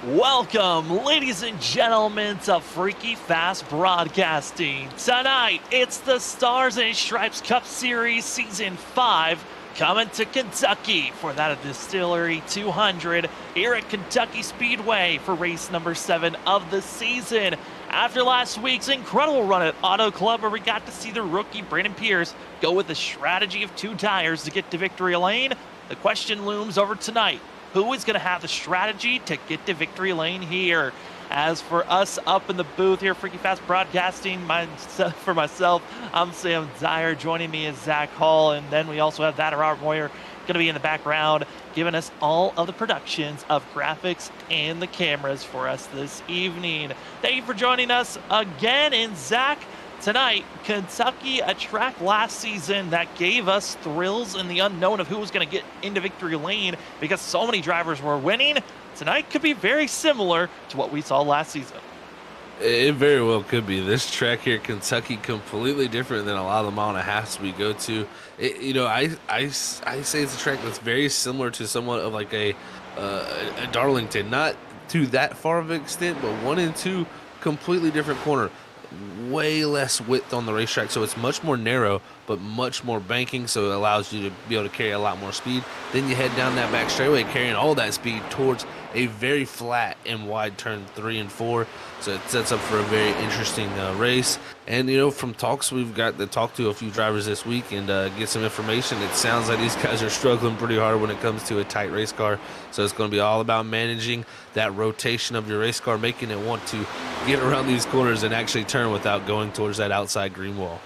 Welcome, ladies and gentlemen, to Freaky Fast Broadcasting. Tonight, it's the Stars and Stripes Cup Series Season 5 coming to Kentucky for that Distillery 200 here at Kentucky Speedway for race number 7 of the season. After last week's incredible run at Auto Club, where we got to see the rookie Brandon Pierce go with a strategy of 2 tires to get to victory lane, the question looms over tonight. Who is going to have the strategy to get to victory lane here? As for us up in the booth here, Freaky Fast Broadcasting, for myself, I'm Sam Dyer. Joining me is Zach Hall, and then we also have that Robert Moyer going to be in the background, giving us all of the productions of graphics and the cameras for us this evening. Thank you for joining us again, and Zach, tonight, Kentucky, a track last season that gave us thrills in the unknown of who was going to get into victory lane because so many drivers were winning. Tonight could be very similar to what we saw last season. It very well could be. This track here, Kentucky, completely different than a lot of the mile and a halfs we go to. I say it's a track that's very similar to somewhat of like a Darlington, not to that far of an extent, but 1 and 2 completely different corner. Way less width on the racetrack, so it's much more narrow but much more banking, so it allows you to be able to carry a lot more speed. Then you head down that back straightaway carrying all that speed towards a very flat and wide turn 3 and 4, so it sets up for a very interesting race. And from talks we've got to talk to a few drivers this week and get some information, it sounds like these guys are struggling pretty hard when it comes to a tight race car, so it's going to be all about managing that rotation of your race car, making it want to get around these corners and actually turn without going towards that outside green wall.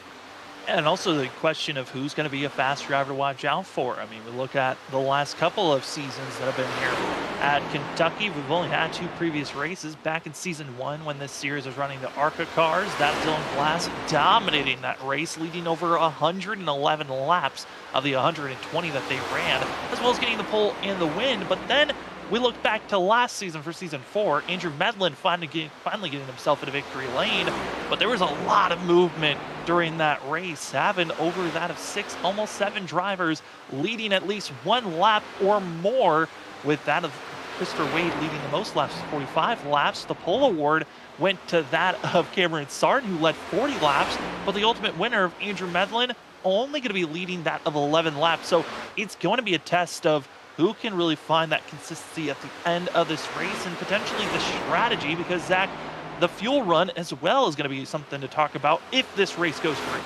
And also the question of who's going to be a fast driver to watch out for. I mean, we look at the last couple of seasons that have been here at Kentucky. We've only had 2 previous races. Back in season 1, when this series was running the ARCA cars, that Dylan Glass dominating that race, leading over 111 laps of the 120 that they ran, as well as getting the pole and the win. But then we look back to last season for season 4, Andrew Medlin finally getting himself into victory lane, but there was a lot of movement during that race, having over that of 6, almost 7 drivers leading at least 1 lap or more, with that of Christopher Wade leading the most laps, 45 laps. The pole award went to that of Cameron Sarton, who led 40 laps, but the ultimate winner of Andrew Medlin only going to be leading that of 11 laps. So it's going to be a test of who can really find that consistency at the end of this race, and potentially the strategy, because Zach, the fuel run as well is going to be something to talk about if this race goes through.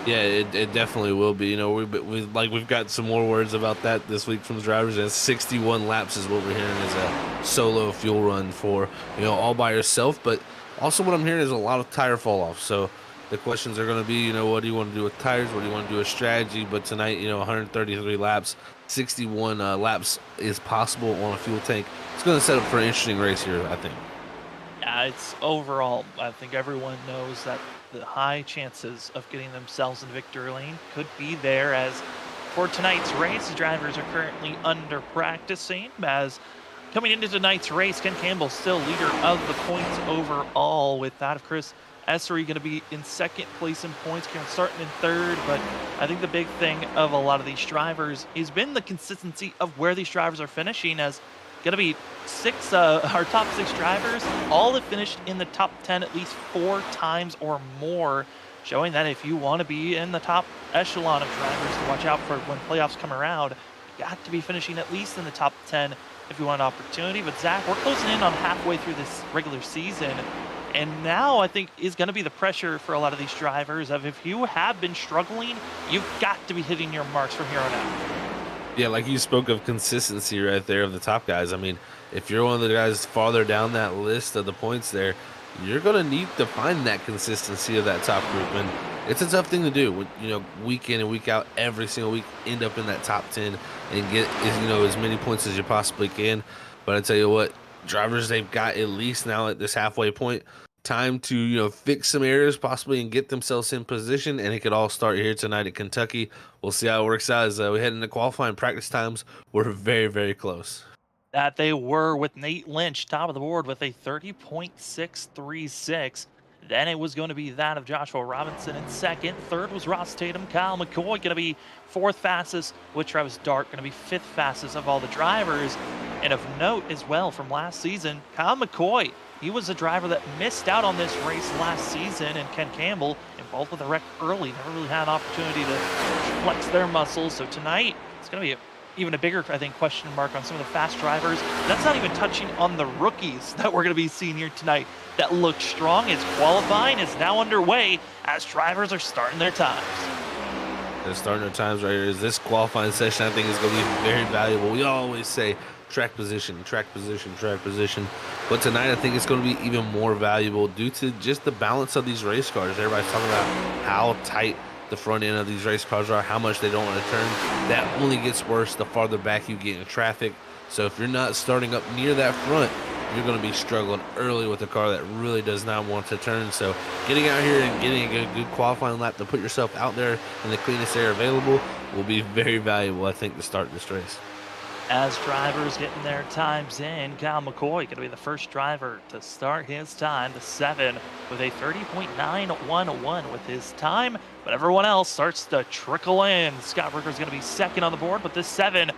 Yeah, it definitely will be. We've got some more words about that this week from the drivers. And 61 laps is what we're hearing is a solo fuel run for all by yourself. But also what I'm hearing is a lot of tire fall off. So the questions are going to be, what do you want to do with tires? What do you want to do with strategy? But tonight, 133 laps, 61 laps is possible on a fuel tank. It's going to set up for an interesting race here, I think. Yeah, it's overall, I think everyone knows that the high chances of getting themselves in victory lane could be there, as for tonight's race, the drivers are currently under practicing, as coming into tonight's race, Ken Campbell still leader of the points overall, with that of Chris Essery going to be in 2nd place in points, Karen starting in 3rd. But I think the big thing of a lot of these drivers has been the consistency of where these drivers are finishing, as going to be our top 6 drivers all have finished in the top 10 at least 4 times or more, showing that if you want to be in the top echelon of drivers to watch out for when playoffs come around, you got to be finishing at least in the top 10 if you want an opportunity. But Zach, we're closing in on halfway through this regular season, and now I think is going to be the pressure for a lot of these drivers of, if you have been struggling, you've got to be hitting your marks from here on out. Yeah, like you spoke of consistency right there of the top guys. I mean, if you're one of the guys farther down that list of the points there, you're going to need to find that consistency of that top group. And it's a tough thing to do. Week in and week out, every single week, end up in that top 10 and get as many points as you possibly can. But I tell you what, drivers, they've got at least now at this halfway point time to fix some errors possibly and get themselves in position, and it could all start here tonight at Kentucky. We'll see how it works out as we head into qualifying. Practice times were very, very close. That they were, with Nate Lynch top of the board with a 30.636. Then it was going to be that of Joshua Robinson in second. Third was Ross Tatum. Kyle McCoy going to be fourth fastest, with Travis Dart going to be fifth fastest of all the drivers. And of note as well from last season, Kyle McCoy, he was a driver that missed out on this race last season, and Ken Campbell, involved with a wreck early, never really had an opportunity to flex their muscles. So tonight, it's going to be even a bigger, I think, question mark on some of the fast drivers. That's not even touching on the rookies that we're going to be seeing here tonight that look strong, as qualifying is now underway as drivers are starting their times. They're starting their times right here. This qualifying session, I think, is going to be very valuable. We always say track position, track position, track position. But tonight, I think it's going to be even more valuable due to just the balance of these race cars. Everybody's talking about how tight the front end of these race cars are, how much they don't want to turn. That only gets worse the farther back you get in traffic. So if you're not starting up near that front, you're going to be struggling early with a car that really does not want to turn. So getting out here and getting a good qualifying lap to put yourself out there in the cleanest air available will be very valuable, I think, to start this race. As drivers getting their times in, Kyle McCoy going to be the first driver to start his time, the 7, with a 30.911 with his time. But everyone else starts to trickle in. Scott Ricker's going to be second on the board, but this 7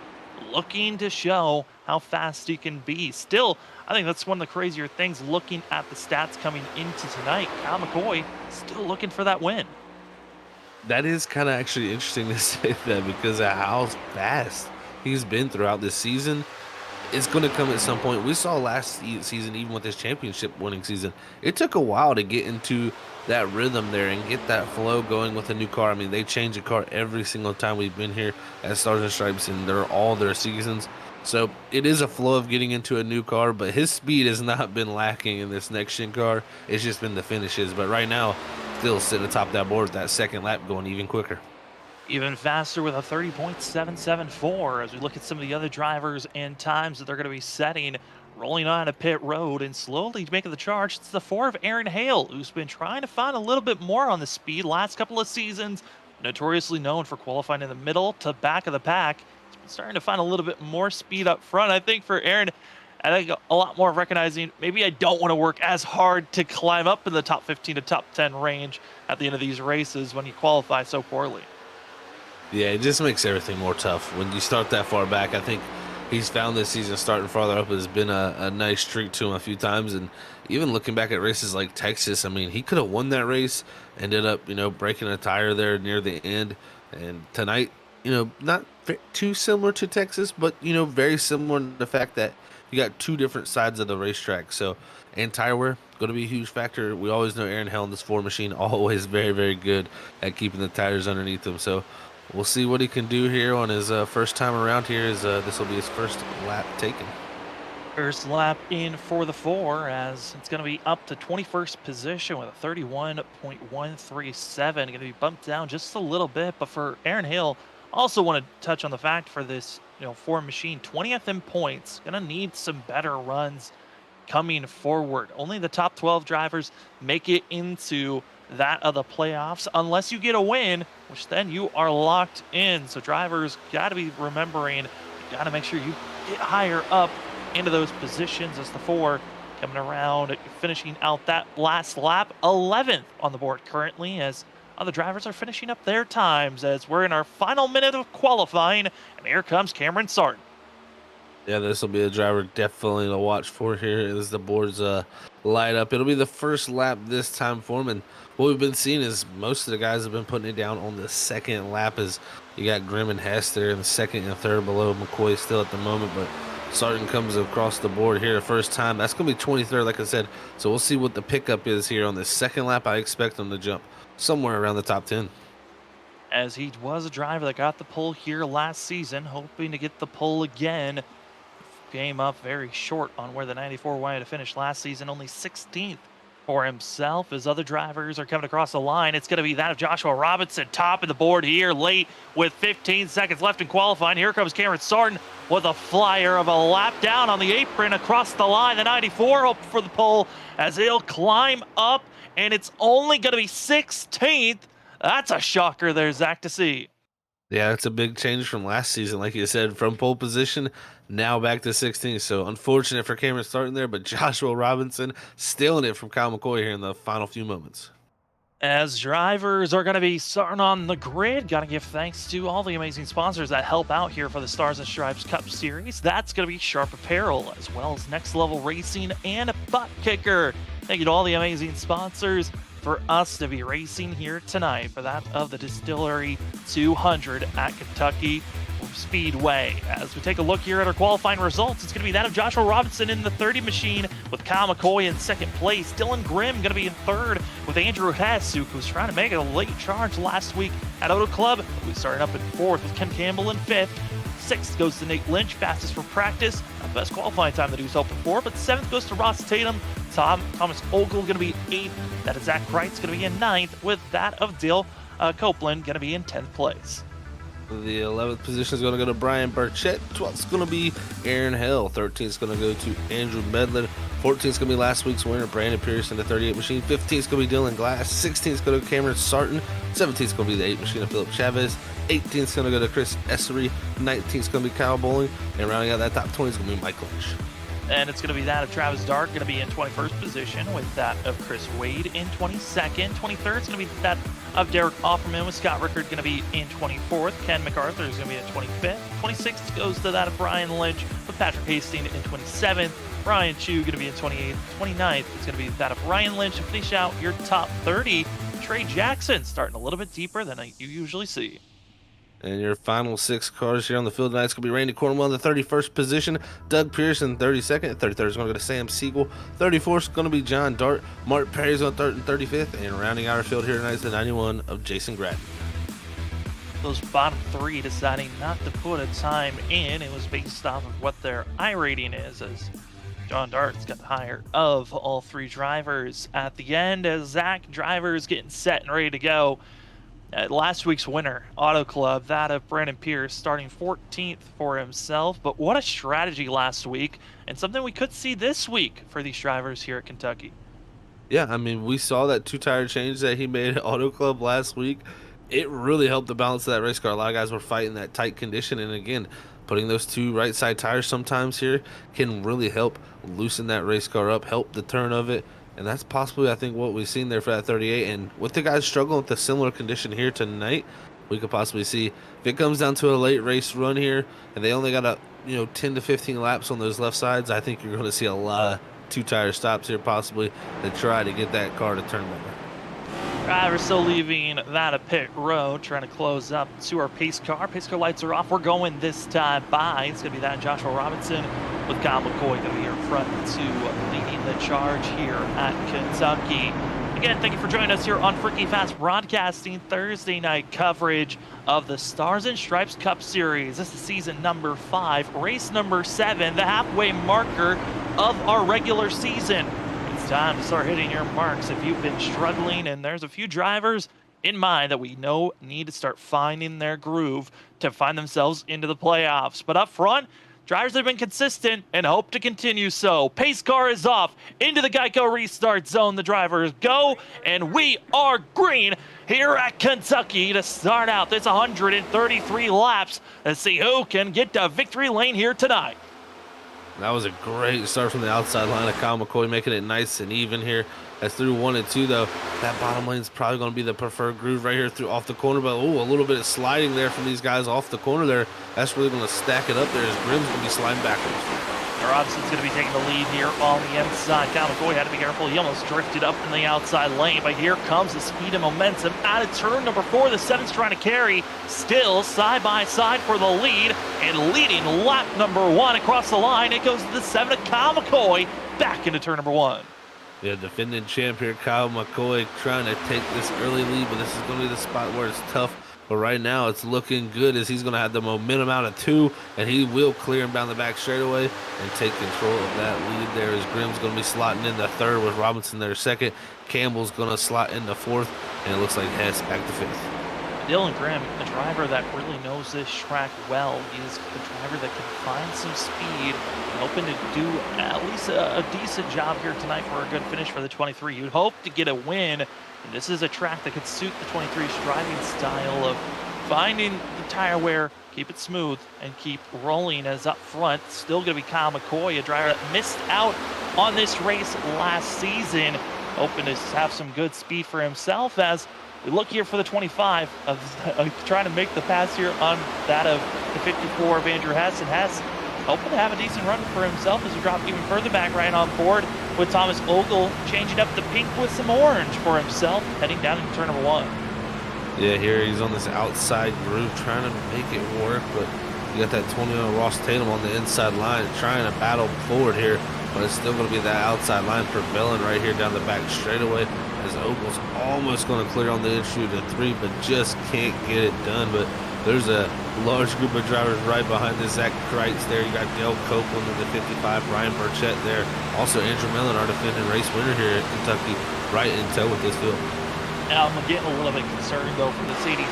looking to show how fast he can be. Still, I think that's one of the crazier things looking at the stats coming into tonight. Kyle McCoy still looking for that win. That is kind of actually interesting to say that, because of how fast he's been throughout this season. It's going to come at some point. We saw last season, even with his championship winning season, it took a while to get into that rhythm there and get that flow going with a new car. I mean, they change a car every single time we've been here at Stars and Stripes, and they're all their seasons. So it is a flow of getting into a new car, but his speed has not been lacking in this next-gen car. It's just been the finishes. But right now, still sitting atop that board, that second lap going even quicker. Even faster with a 30.774 as we look at some of the other drivers and times that they're going to be setting, rolling on a pit road and slowly making the charge. It's the 4 of Aaron Hale, who's been trying to find a little bit more on the speed last couple of seasons, notoriously known for qualifying in the middle to back of the pack. He's been starting to find a little bit more speed up front. I think for Aaron, I think a lot more of recognizing maybe I don't want to work as hard to climb up in the top 15 to top 10 range at the end of these races when you qualify so poorly. Yeah, it just makes everything more tough when you start that far back. I think he's found this season starting farther up has been a nice streak to him a few times. And even looking back at races like Texas, I mean, he could have won that race, ended up, breaking a tire there near the end. And tonight, not too similar to Texas, but, very similar in the fact that you got two different sides of the racetrack. So, and tire wear, going to be a huge factor. We always know Aaron Hale in this Ford machine, always very, very good at keeping the tires underneath him. So, we'll see what he can do here on his first time around here. This will be his first lap taken. First lap in for the 4, as it's going to be up to 21st position with a 31.137. Going to be bumped down just a little bit, but for Aaron Hill, also want to touch on the fact for this Ford machine, 20th in points. Going to need some better runs coming forward. Only the top 12 drivers make it into that of the playoffs unless you get a win, which then you are locked in. So drivers got to be remembering, you got to make sure you get higher up into those positions as the 4 coming around, finishing out that last lap, 11th on the board currently, as other drivers are finishing up their times as we're in our final minute of qualifying. And here comes Cameron Sarton. Yeah, this will be a driver definitely to watch for here as the boards light up. It'll be the first lap this time for him, and what we've been seeing is most of the guys have been putting it down on the second lap, as you got Grimm and Hess there in the second and third below McCoy still at the moment, but Sarton comes across the board here the first time. That's going to be 23rd, like I said, so we'll see what the pickup is here on the second lap. I expect him to jump somewhere around the top 10. As he was a driver that got the pole here last season, hoping to get the pole again. Came up very short on where the 94 wanted to finish last season, only 16th for himself. As other drivers are coming across the line, it's going to be that of Joshua Robinson, top of the board here, late with 15 seconds left in qualifying. Here comes Cameron Sarton with a flyer of a lap down on the apron across the line. The 94 hope for the pole as he'll climb up, and it's only going to be 16th. That's a shocker there, Zach, to see. Yeah, it's a big change from last season, like you said, from pole position now back to 16th. So unfortunate for Cameron starting there, but Joshua Robinson stealing it from Kyle McCoy here in the final few moments. As drivers are going to be starting on the grid, got to give thanks to all the amazing sponsors that help out here for the Stars and Stripes Cup Series. That's going to be Sharp Apparel, as well as Next Level Racing and ButtKicker. Thank you to all the amazing sponsors for us to be racing here tonight for that of the Distillery 200 at Kentucky Speedway. As we take a look here at our qualifying results, it's going to be that of Joshua Robinson in the 30 machine with Kyle McCoy in second place. Dylan Grimm going to be in third with Andrew Hess, who was trying to make a late charge last week at Auto Club. We started up in fourth with Ken Campbell in fifth. Sixth goes to Nate Lynch, fastest for practice. Not the best qualifying time that he was hoping for, but seventh goes to Ross Tatum. Thomas Ogle going to be eighth. That is Zach Kreitz going to be in ninth, with that of Dill Copeland going to be in 10th place. The 11th position is going to go to Brian Burchett. 12th is going to be Aaron Hill. 13th is going to go to Andrew Medlin. 14th is going to be last week's winner, Brandon Pierce in the 38 machine. 15th is going to be Dylan Glass. 16th is going to go to Cameron Sarton. 17th is going to be the 8 machine of Philip Chavez. 18th is going to go to Chris Essery. 19th is going to be Kyle Bowling. And rounding out that top 20 is going to be Mike Lynch. And it's going to be that of Travis Dark, going to be in 21st position, with that of Chris Wade in 22nd. 23rd is going to be that of Derek Offerman, with Scott Rickard going to be in 24th. Ken MacArthur is going to be in 25th. 26th goes to that of Brian Lynch, with Patrick Hastings in 27th. Brian Chu going to be in 28th. 29th is going to be that of Ryan Lynch. To finish out your top 30, Trey Jackson starting a little bit deeper than you usually see. And your final 6 cars here on the field tonight is going to be Randy Cornwell in the 31st position, Doug Pearson 32nd, 33rd is going to go to Sam Siegel, 34th is going to be John Dart, Mark Perry's on 3rd and 35th, and rounding out our field here tonight is the 91 of Jason Gratton. Those bottom 3 deciding not to put a time in. It was based off of what their iRating is, as John Dart's got the higher of all 3 drivers. At the end, as Zach driver is getting set and ready to go, last week's winner, Auto Club, that of Brandon Pierce, starting 14th for himself. But what a strategy last week, and something we could see this week for these drivers here at Kentucky. Yeah, I mean, we saw that 2-tire change that he made at Auto Club last week. It really helped the balance of that race car. A lot of guys were fighting that tight condition, and again, putting those 2 right side tires sometimes here can really help loosen that race car up, help the turn of it. And that's possibly, I think, what we've seen there for that 38. And with the guys struggling with a similar condition here tonight, we could possibly see, if it comes down to a late race run here, and they only got 10 to 15 laps on those left sides, I think you're going to see a lot of 2-tire stops here possibly to try to get that car to turn better. Driver still leaving that a pit road, trying to close up to our pace car. Pace car lights are off. We're going this time by. It's going to be that Joshua Robinson with Kyle McCoy going to be here front to leading the charge here at Kentucky. Again, thank you for joining us here on Freaky Fast Broadcasting Thursday night coverage of the Stars and Stripes Cup Series. This is season number 5, race number 7, the halfway marker of our regular season. It's time to start hitting your marks if you've been struggling, and there's a few drivers in mind that we know need to start finding their groove to find themselves into the playoffs. But up front, drivers have been consistent and hope to continue so. Pace car is off into the Geico restart zone. The drivers go, and we are green here at Kentucky to start out this 133 laps. Let's see who can get to victory lane here tonight. That was a great start from the outside line of Kyle McCoy, making it nice and even here. As through 1 and 2, though, that bottom lane is probably going to be the preferred groove right here through off the corner. But, a little bit of sliding there from these guys off the corner there. That's really going to stack it up there as Grimm's going to be sliding backwards. Robinson's going to be taking the lead here on the inside. Kyle McCoy had to be careful. He almost drifted up in the outside lane, but here comes the speed and momentum out of turn number 4. The 7's trying to carry, still side by side for the lead, and leading lap number 1 across the line. It goes to the 7 of Kyle McCoy back into turn number 1. Yeah, defending champ here, Kyle McCoy, trying to take this early lead, but this is going to be the spot where it's tough. But right now, it's looking good as he's going to have the momentum out of 2, and he will clear him down the back straightaway and take control of that lead there as Grimm's going to be slotting in the 3rd with Robinson there 2nd. Campbell's going to slot in the 4th, and it looks like Hess back to 5th. Dylan Grimm, a driver that really knows this track well. He is a driver that can find some speed and hoping to do at least a decent job here tonight for a good finish for the 23. You'd hope to get a win. And this is a track that could suit the 23's driving style of finding the tire wear, keep it smooth, and keep rolling. As up front, still going to be Kyle McCoy, a driver that missed out on this race last season, hoping to have some good speed for himself as we look here for the 25 of trying to make the pass here on that of the 54 of Andrew Hess. And Hess hoping to have a decent run for himself as we drop even further back right on board with Thomas Ogle changing up the pink with some orange for himself, heading down into turn number 1. Yeah, here he's on this outside groove trying to make it work, but you got that 20 Ross Tatum on the inside line trying to battle forward here, but it's still going to be that outside line prevailing right here down the back straightaway as Ogle's almost going to clear on the entry to 3, but just can't get it done. But there's a large group of drivers right behind this. Zach Kreitz there. You got Dale Copeland in the 55, Brian Burchett there. Also Andrew Mellon, our defending race winner here at Kentucky, right in tow with this field. Now I'm getting a little bit concerned though for this 83.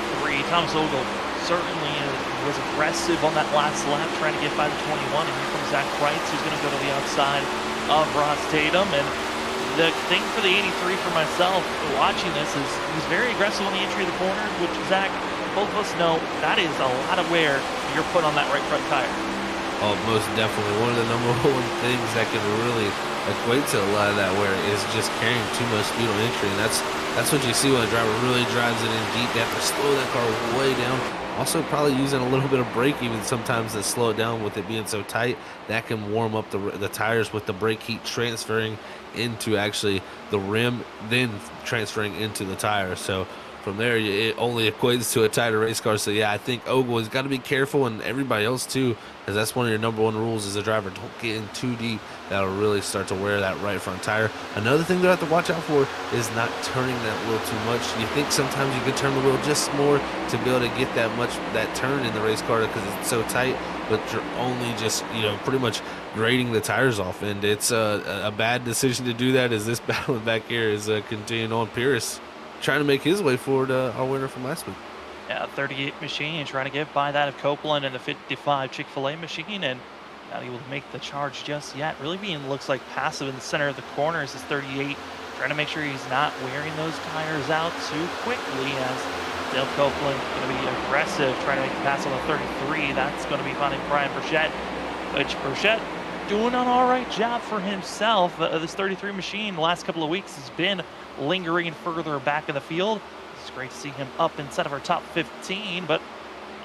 Thomas Ogle certainly was aggressive on that last lap trying to get by the 21, and here comes Zach Kreitz, who's going to go to the outside of Ross Tatum. And the thing for the 83 for myself watching this is he's very aggressive on the entry of the corner, which Zach, both of us know that is a lot of wear you're put on that right front tire. Oh, most definitely. One of the number one things that can really equate to a lot of that wear is just carrying too much speed on entry, and that's what you see when a driver really drives it in deep. They have to slow that car way down. Also, probably using a little bit of brake even sometimes to slow it down with it being so tight. That can warm up the tires with the brake heat transferring into actually the rim, then transferring into the tire. So from there, it only equates to a tighter race car. So yeah, I think Ogle has got to be careful, and everybody else too, because that's one of your number one rules as a driver. Don't get in too deep. That'll really start to wear that right front tire. Another thing you have to watch out for is not turning that wheel too much. You think sometimes you can turn the wheel just more to be able to get that turn in the race car because it's so tight, but you're only just, pretty much grading the tires off, and it's a bad decision to do that as this battle back here is continuing on. Pierce trying to make his way forward, our winner from last week. Yeah, 38 machine trying to get by that of Copeland and the 55 Chick-fil-A machine, and not able to make the charge just yet. Really looks like passive in the center of the corners is 38, trying to make sure he's not wearing those tires out too quickly as Dale Copeland going to be aggressive, trying to make the pass on the 33. That's going to be finding Brian Burchett, which Burchett doing an all right job for himself. This 33 machine the last couple of weeks has been lingering further back in the field. It's great to see him up inside of our top 15, but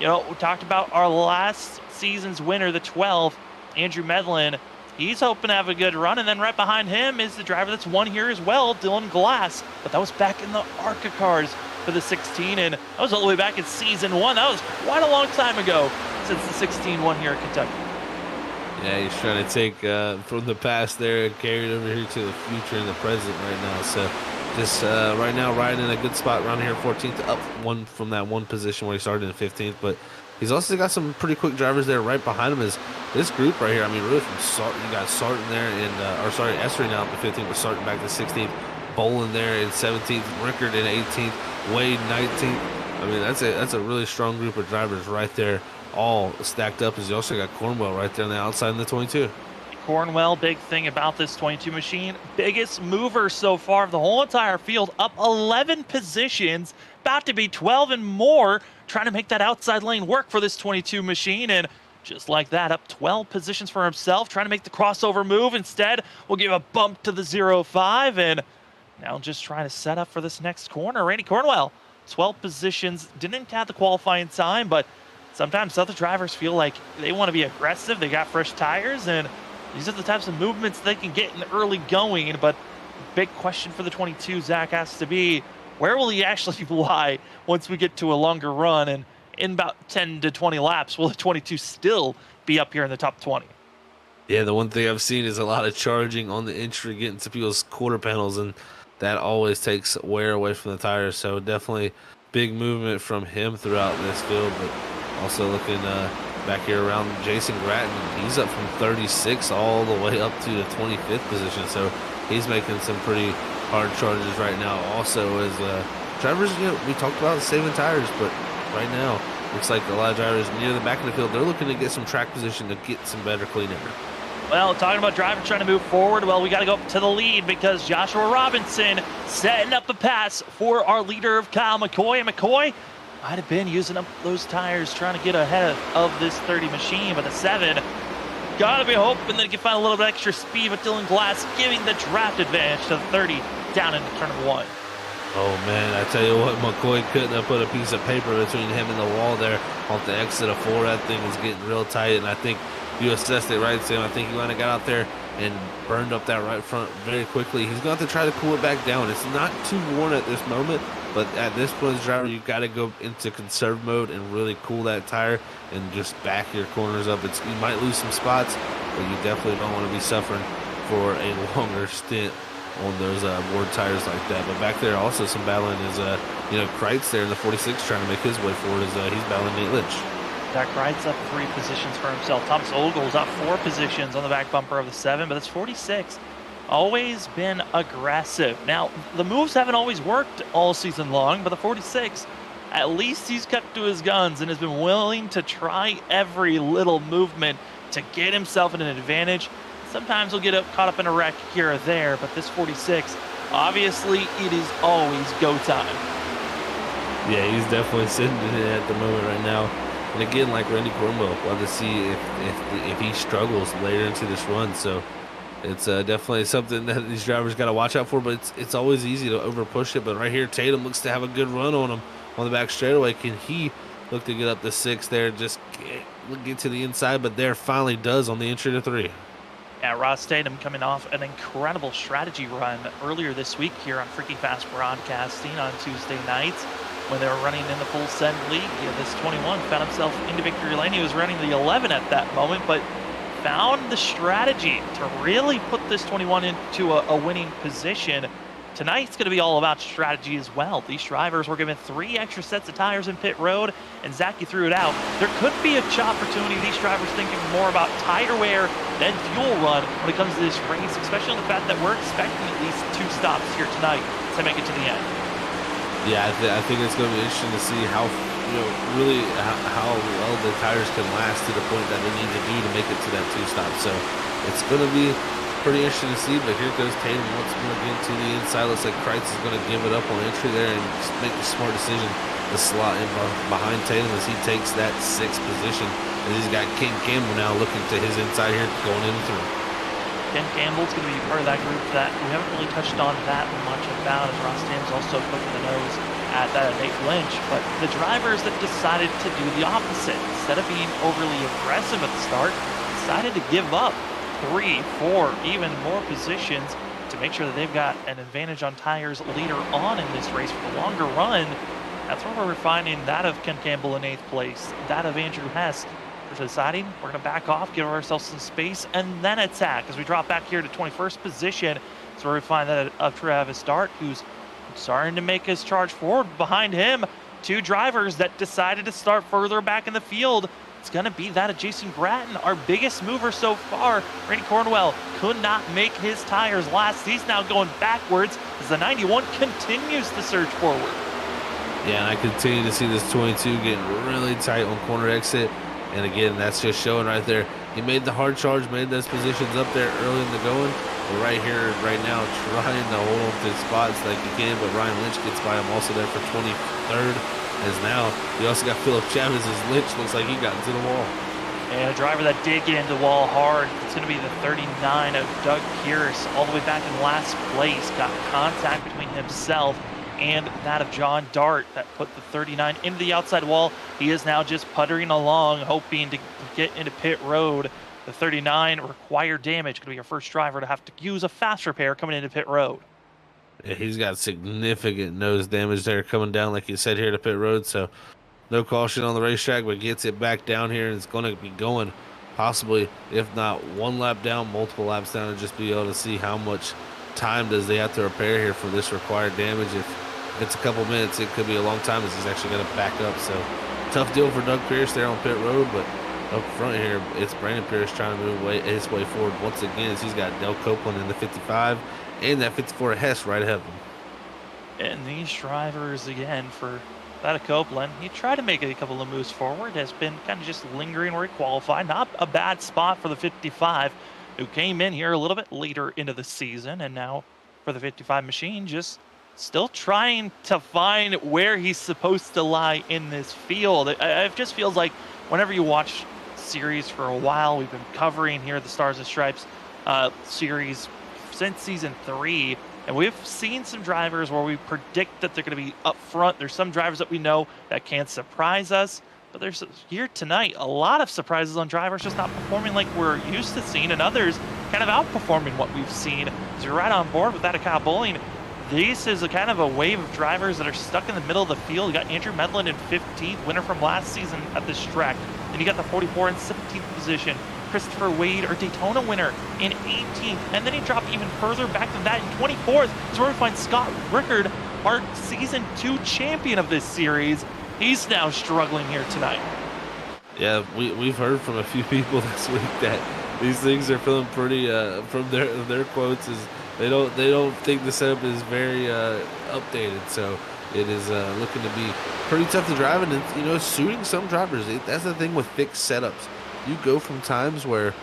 we talked about our last season's winner, the 12, Andrew Medlin. He's hoping to have a good run, and then right behind him is the driver that's won here as well, Dylan Glass, but that was back in the ARCA cars for the 16, and that was all the way back in season 1. That was quite a long time ago since the 16 won here at Kentucky. Yeah, he's trying to take from the past there and carry it over here to the future and the present right now. So just right now riding in a good spot around here, 14th, up one from that one position where he started in 15th. But he's also got some pretty quick drivers there right behind him. Is this group right here? I mean, really from Sarton, you got Sarton there, and Essery now up to 15th, but Sarton back to 16th. Bolin there in 17th, Rickard in 18th, Wade 19th. I mean, that's a really strong group of drivers right there, all stacked up. As you also got Cornwell right there on the outside in the 22. Cornwell, big thing about this 22 machine, biggest mover so far of the whole entire field, up 11 positions, about to be 12 and more, trying to make that outside lane work for this 22 machine, and just like that, up 12 positions for himself, trying to make the crossover move. Instead, we'll give a bump to the 05, and now just trying to set up for this next corner. Randy Cornwell, 12 positions, didn't have the qualifying time, but sometimes other drivers feel like they want to be aggressive, they got fresh tires, and these are the types of movements they can get in the early going. But big question for the 22, Zach, has to be, where will he actually lie once we get to a longer run? And in about 10 to 20 laps, will the 22 still be up here in the top 20? Yeah, the one thing I've seen is a lot of charging on the entry, getting to people's quarter panels, and that always takes wear away from the tires. So definitely big movement from him throughout this field. But also looking back here around Jason Gratton, he's up from 36 all the way up to the 25th position. So he's making some pretty hard charges right now. Also, as drivers, we talked about saving tires, but right now looks like a lot of drivers near the back of the field, they're looking to get some track position to get some better clean air. Well, talking about drivers trying to move forward, well, we got to go up to the lead because Joshua Robinson setting up the pass for our leader of Kyle McCoy. And McCoy Might have been using up those tires trying to get ahead of this 30 machine, but the 7 gotta be hoping that he can find a little bit extra speed, but Dylan Glass giving the draft advantage to the 30 down into turn 1. Oh man, I tell you what, McCoy couldn't have put a piece of paper between him and the wall there off the exit of 4. That thing is getting real tight, and I think you assessed it right, Sam. I think he kind of got out there and burned up that right front very quickly. He's going to have to try to cool it back down. It's not too worn at this moment, but at this point as a driver, you've got to go into conserve mode and really cool that tire and just back your corners up. You might lose some spots, but you definitely don't want to be suffering for a longer stint on those board tires like that. But back there also some battling is Kreitz there in the 46 trying to make his way forward as he's battling Nate Lynch. Zach Kreitz up 3 positions for himself. Thomas Ogle's up 4 positions on the back bumper of the 7, but it's 46. Always been aggressive. Now, the moves haven't always worked all season long, but the 46, at least he's kept to his guns and has been willing to try every little movement to get himself in an advantage. Sometimes he'll get caught up in a wreck here or there, but this 46, obviously it is always go time. Yeah, he's definitely sitting in it at the moment right now. And again, like Randy Cornwell, we'll have to see if he struggles later into this run. So it's definitely something that these drivers got to watch out for, but it's always easy to over push it. But right here, Tatum looks to have a good run on him on the back straightaway. Can he look to get up to 6 there, just get to the inside, but there finally does on the entry to 3. Yeah, Ross Tatum coming off an incredible strategy run earlier this week here on Freaky Fast Broadcasting on Tuesday nights when they were running in the full send league. Yeah, this 21 found himself into victory lane. He was running the 11 at that moment, but found the strategy to really put this 21 into a winning position. Tonight's going to be all about strategy as well. These drivers were given 3 extra sets of tires in pit road, and Zach, you threw it out. There could be a opportunity. These drivers thinking more about tire wear than fuel run when it comes to this race, especially on the fact that we're expecting at least 2 stops here tonight to make it to the end. Yeah, I think it's going to be interesting to see how really how well the tires can last to the point that they need to do to make it to that 2 stop. So it's going to be pretty interesting to see, but here goes Tatum once more again to the inside. Looks like Kreitz is going to give it up on entry there and just make the smart decision to slot in behind Tatum as he takes that 6th position. As he's got Ken Campbell now looking to his inside here, going in through. Ken Campbell's going to be part of that group that we haven't really touched on that much about, as Ross Tatum's also poking the nose at that Nate Lynch. But the drivers that decided to do the opposite, instead of being overly aggressive at the start, decided to give up 3, 4, even more positions to make sure that they've got an advantage on tires later on in this race for the longer run. That's where we're finding that of Ken Campbell in 8th place, that of Andrew Hess. We're deciding we're going to back off, give ourselves some space, and then attack. As we drop back here to 21st position, that's where we find that of Travis Dart, who's starting to make his charge forward. Behind him, 2 drivers that decided to start further back in the field. It's going to be that of Jason Gratton, our biggest mover so far. Randy Cornwell could not make his tires last. He's now going backwards as the 91 continues to surge forward. Yeah, and I continue to see this 22 getting really tight on corner exit. And again, that's just showing right there. He made the hard charge, made those positions up there early in the going. But right here, right now, trying to hold on to spots like he can. But Ryan Lynch gets by him also there for 23rd. As now, you also got Philip Chavez as Lynch looks like he got into the wall. And a driver that did get into the wall hard, it's going to be the 39 of Doug Pierce, all the way back in last place. Got contact between himself and that of John Dart that put the 39 into the outside wall. He is now just puttering along, hoping to get into pit road. The 39 required damage. Going to be our first driver to have to use a fast repair coming into pit road. Yeah, he's got significant nose damage there coming down, like you said, here to pit road. So no caution on the racetrack, but gets it back down here, and it's going to be going possibly, if not 1 lap down, multiple laps down, and just be able to see how much time does they have to repair here for this required damage. If it's a couple minutes, it could be a long time as he's actually going to back up. So tough deal for Doug Pierce there on pit road, but up front here, it's Brandon Pierce trying to move his way forward once again as he's got Del Copeland in the 55 and that 54 Hess right ahead of him. And these drivers, again, for that of Copeland, he tried to make a couple of moves forward, has been kind of just lingering where he qualified. Not a bad spot for the 55, who came in here a little bit later into the season, and now for the 55 machine, just still trying to find where he's supposed to lie in this field. It just feels like whenever you watch series for a while, we've been covering here the Stars and Stripes series since season 3, and we've seen some drivers where we predict that they're going to be up front. There's some drivers that we know that can surprise us, but there's here tonight a lot of surprises on drivers just not performing like we're used to seeing, and others kind of outperforming what we've seen. So you're right on board with that, Kyle Bowling. This is a kind of a wave of drivers that are stuck in the middle of the field. You got Andrew Medlin in 15th, winner from last season at this track. Then you got the 44 in 17th position, Christopher Wade, our Daytona winner, in 18th. And then he dropped even further back than that in 24th. So where we find Scott Rickard, our season 2 champion of this series. He's now struggling here tonight. Yeah, we've heard from a few people this week that these things are feeling pretty, from their quotes, is they don't think the setup is very updated. So it is looking to be pretty tough to drive, and suiting some drivers. That's the thing with fixed setups. You go from times where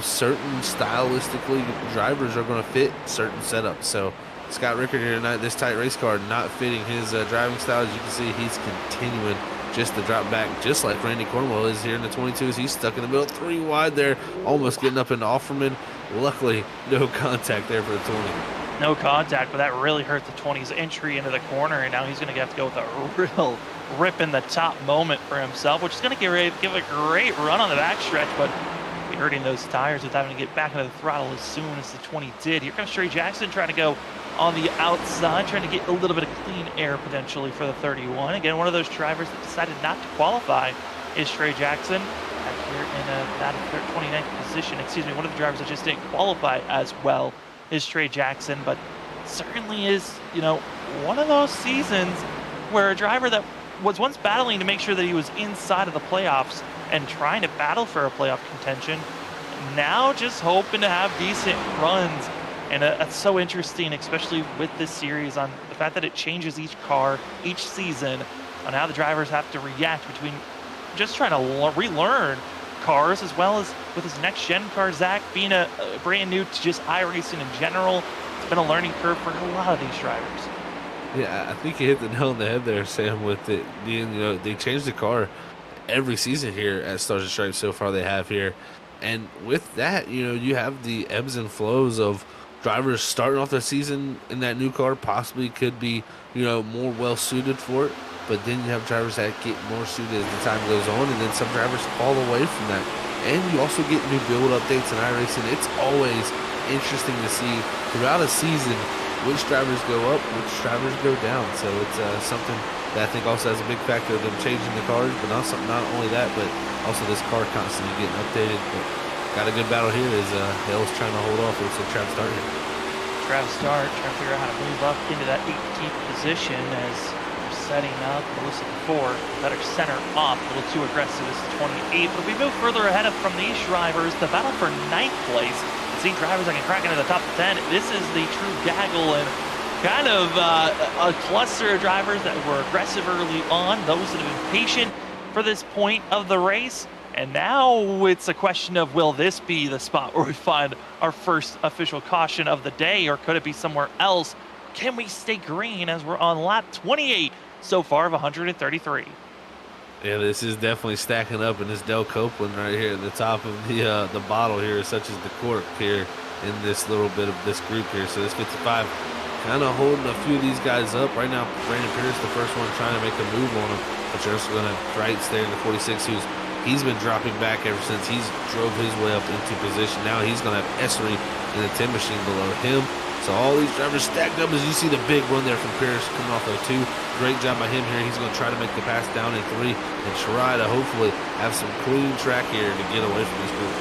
certain stylistically drivers are going to fit certain setups. So Scott Rickard here tonight, this tight race car not fitting his driving style. As you can see, he's continuing just to drop back, just like Randy Cornwell is here in the 22s. He's stuck in the middle, 3 wide there, almost getting up into Offerman. Luckily, no contact there for the 20. No contact, but that really hurt the 20's entry into the corner, and now he's going to have to go with a real rip in the top moment for himself, which is going to give a great run on the backstretch, but hurting those tires with having to get back into the throttle as soon as the 20 did. Here comes Trey Jackson trying to go on the outside, trying to get a little bit of clean air potentially for the 31. Again, one of those drivers that decided not to qualify is Trey Jackson. Back here in that 29th position, one of the drivers that just didn't qualify as well is Trey Jackson, but certainly is, one of those seasons where a driver that was once battling to make sure that he was inside of the playoffs and trying to battle for a playoff contention, now just hoping to have decent runs. And that's so interesting, especially with this series, on the fact that it changes each car, each season, on how the drivers have to react between just trying to relearn cars, as well as with his next-gen car, Zach, being a brand new to just iRacing in general. It's been a learning curve for a lot of these drivers. Yeah, I think you hit the nail on the head there, Sam, with it being, they changed the car every season here at Stars and Stripes so far they have here. And with that, you have the ebbs and flows of drivers starting off the season in that new car possibly could be, more well-suited for it. But then you have drivers that get more suited as the time goes on, and then some drivers fall away from that. And you also get new build updates in iRacing. It's always interesting to see throughout a season which drivers go up, which drivers go down. So it's something that I think also has a big factor of them changing the cars, but not only that, but also this car constantly getting updated. But got a good battle here as Hale's trying to hold off. Looks like Travis Start here. Travis Start trying to figure out how to move up into that 18th position as they're setting up. Melissa before, better center off, a little too aggressive as the 28. But if we move further ahead from these drivers, the battle for 9th place. See drivers that can crack into the top 10. This is the true gaggle and kind of a cluster of drivers that were aggressive early on, those that have been patient for this point of the race. And now it's a question of, will this be the spot where we find our first official caution of the day, or could it be somewhere else? Can we stay green as we're on lap 28 so far of 133? Yeah, this is definitely stacking up, and this Del Copeland right here at the top of the bottle here, such as the cork here in this little bit of this group here. So this 55 kind of holding a few of these guys up. Right now, Brandon Pierce, the first one trying to make a move on him, but you're also going to have Brights there in the 46, he's been dropping back ever since he's drove his way up into position. Now he's going to have Essery in the 10 machine below him. So all these drivers stacked up as you see the big run there from Pierce coming off of 2. Great job by him here. He's going to try to make the pass down in 3 and try to hopefully have some clean track here to get away from this group.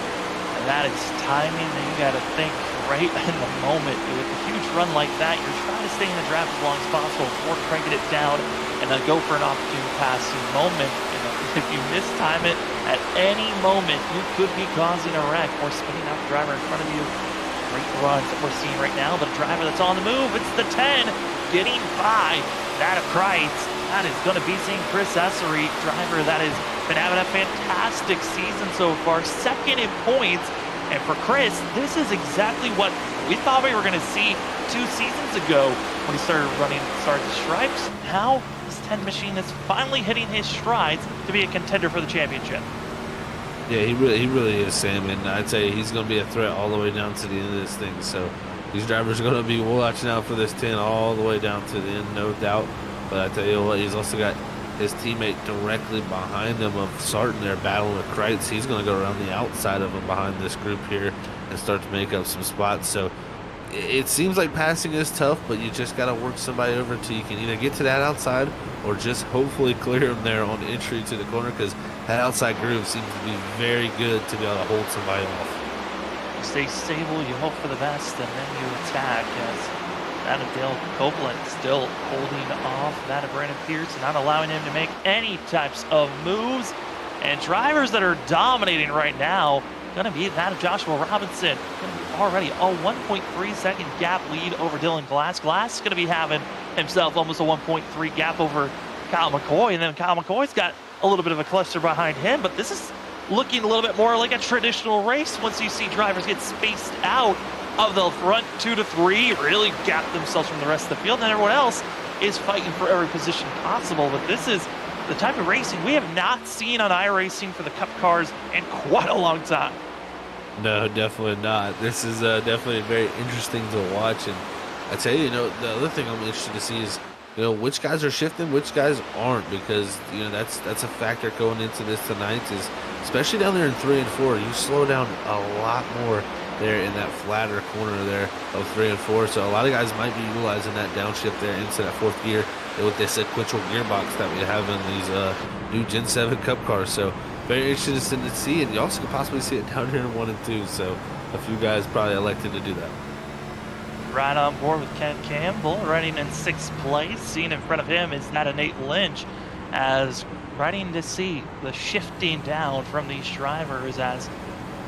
And that is timing that you got to think right in the moment. With a huge run like that, you're trying to stay in the draft as long as possible before cranking it down and then go for an opportune passing moment. And if you mistime it at any moment, you could be causing a wreck or spinning out the driver in front of you. Great runs that we're seeing right now, but a driver that's on the move, it's the 10, getting by that of Kreitz. That is going to be seeing Chris Essery, driver that has been having a fantastic season so far, second in points, And for Chris, this is exactly what we thought we were going to see 2 seasons ago when he started running Stars and Stripes. Now, this 10 machine is finally hitting his strides to be a contender for the championship. Yeah, he really is, Sam, and I'd say he's going to be a threat all the way down to the end of this thing. So these drivers are going to be watching out for this 10 all the way down to the end, no doubt. But I tell you what, he's also got his teammate directly behind him of Sarton there battling with Kreitz. He's going to go around the outside of him behind this group here and start to make up some spots. So it seems like passing is tough, but you just got to work somebody over till you can either get to that outside or just hopefully clear them there on entry to the corner, because that outside groove seems to be very good to be able to hold somebody off. You stay stable, you hope for the best, and then you attack as that of Dale Copeland still holding off that of Brandon Pierce, not allowing him to make any types of moves. And drivers that are dominating right now, going to be that of Joshua Robinson. Going to be already a 1.3 second gap lead over Dylan Glass. Glass is going to be having himself almost a 1.3 gap over Kyle McCoy. And then Kyle McCoy's got a little bit of a cluster behind him. But this is looking a little bit more like a traditional race once you see drivers get spaced out of the front 2 to 3, really gap themselves from the rest of the field, and everyone else is fighting for every position possible. But this is the type of racing we have not seen on iRacing for the Cup cars in quite a long time. No, definitely not. This is definitely very interesting to watch. And I tell you, the other thing I'm interested to see is, which guys are shifting, which guys aren't, because, that's a factor going into this tonight, is especially down there in 3 and 4, you slow down a lot more there in that flatter corner there of 3 and 4. So a lot of guys might be utilizing that downshift there into that 4th gear with this sequential gearbox that we have in these new Gen 7 Cup cars. So very interesting to see, and you also could possibly see it down here in 1 and 2. So a few guys probably elected to do that. Right on board with Ken Campbell, running in 6th place. Seen in front of him is that of Nate Lynch, as running to see the shifting down from these drivers, as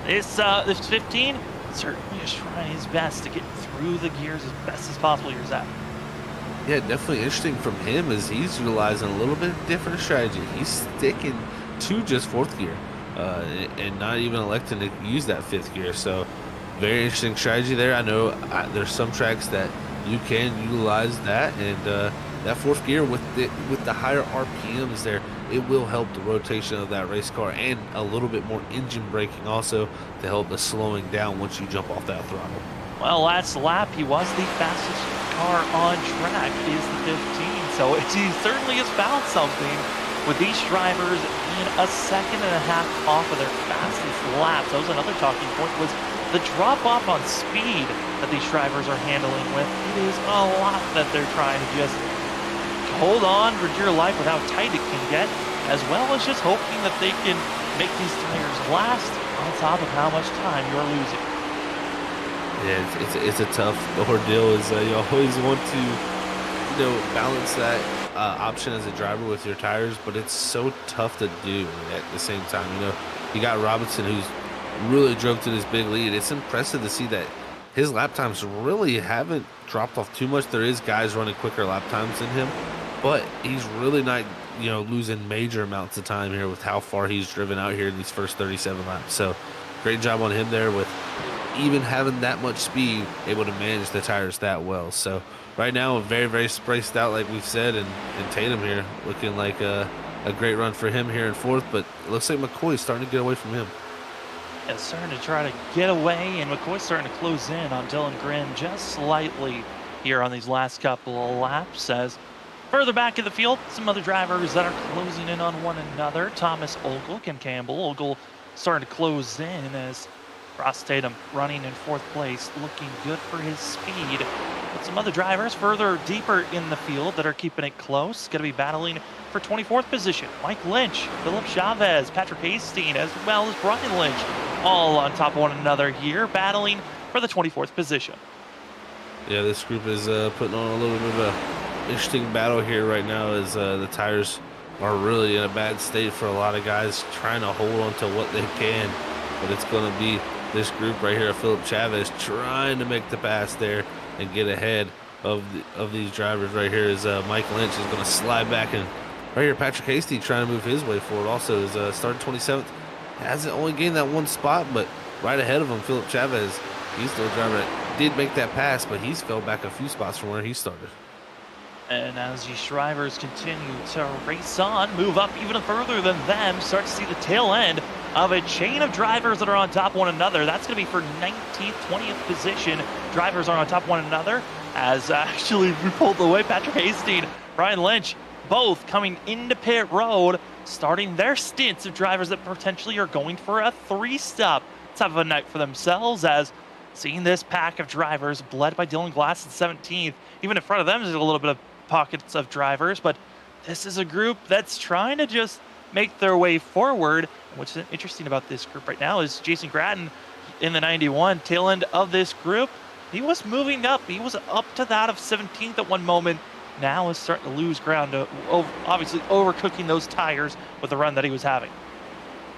this 15 certainly is trying his best to get through the gears as best as possible here, Zach. Yeah, definitely interesting from him is he's utilizing a little bit different strategy. He's sticking to just 4th gear and not even electing to use that 5th gear. So very interesting strategy there. I know there's some tracks that you can utilize that, and that 4th gear with the higher RPMs there, it will help the rotation of that race car and a little bit more engine braking also to help the slowing down once you jump off that throttle. Well, last lap, he was the fastest car on track, is the 15. So he certainly has found something with these drivers being a 1.5 seconds off of their fastest laps. That was another talking point, was the drop-off on speed that these drivers are handling with. It is a lot that they're trying to just hold on for dear life with how tight it can get, as well as just hoping that they can make these tires last on top of how much time you're losing. Yeah, it's a tough ordeal. You always want to, balance that option as a driver with your tires, but it's so tough to do at the same time. You got Robinson, who's really drove to this big lead. It's impressive to see that his lap times really haven't dropped off too much. There is guys running quicker lap times than him, but he's really not, losing major amounts of time here with how far he's driven out here in these first 37 laps. So great job on him there with even having that much speed, able to manage the tires that well. So right now, very, very spaced out, like we've said, and Tatum here looking like a great run for him here in 4th, but it looks like McCoy's starting to get away from him. It's starting to try to get away, and McCoy's starting to close in on Dylan Grin just slightly here on these last couple of laps. As further back in the field, some other drivers that are closing in on one another. Thomas Ogle, Ken Campbell. Ogle starting to close in as Ross Tatum running in 4th place, looking good for his speed. But some other drivers further deeper in the field that are keeping it close. Going to be battling for 24th position. Mike Lynch, Philip Chavez, Patrick Hastings, as well as Brian Lynch, all on top of one another here, battling for the 24th position. Yeah, this group is putting on a little bit of an interesting battle here right now, as the tires are really in a bad state for a lot of guys trying to hold on to what they can. But it's going to be this group right here of Philip Chavez trying to make the pass there and get ahead of these drivers right here, as Mike Lynch is going to slide back, and right here Patrick Hasty trying to move his way forward also, is started 27th. Hasn't only gained that one spot, but right ahead of him, Philip Chavez. He's still a driver that did make that pass, but he's fell back a few spots from where he started. And as these drivers continue to race on, move up even further than them, start to see the tail end of a chain of drivers that are on top of one another. That's going to be for 19th, 20th position. Drivers are on top of one another as actually we pulled away Patrick Hastings, Brian Lynch, both coming into pit road, starting their stints of drivers that potentially are going for a 3-stop type of a night for themselves, as seeing this pack of drivers led by Dylan Glass in 17th. Even in front of them is a little bit of pockets of drivers, but this is a group that's trying to just make their way forward. What's interesting about this group right now is Jason Gratton in the 91, tail end of this group. He was moving up. He was up to that of 17th at one moment. Now is starting to lose ground, obviously overcooking those tires with the run that he was having.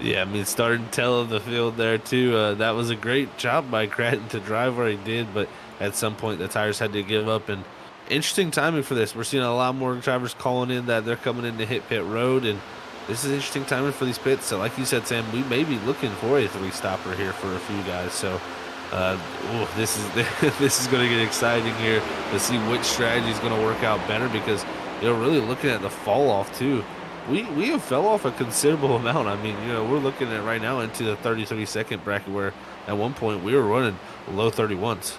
Yeah, I mean, starting tail of the field there, too. That was a great job by Gratton to drive where he did, but at some point the tires had to give up. And interesting timing for this. We're seeing a lot more drivers calling in that they're coming in to hit pit road, and this is interesting timing for these pits. So like you said, Sam, we may be looking for a 3-stopper here for a few guys. So this is this is going to get exciting here to see which strategy is going to work out better, because really looking at the fall off too, we have fell off a considerable amount. I mean, we're looking at right now into the 33-second bracket, where at one point we were running low 31s.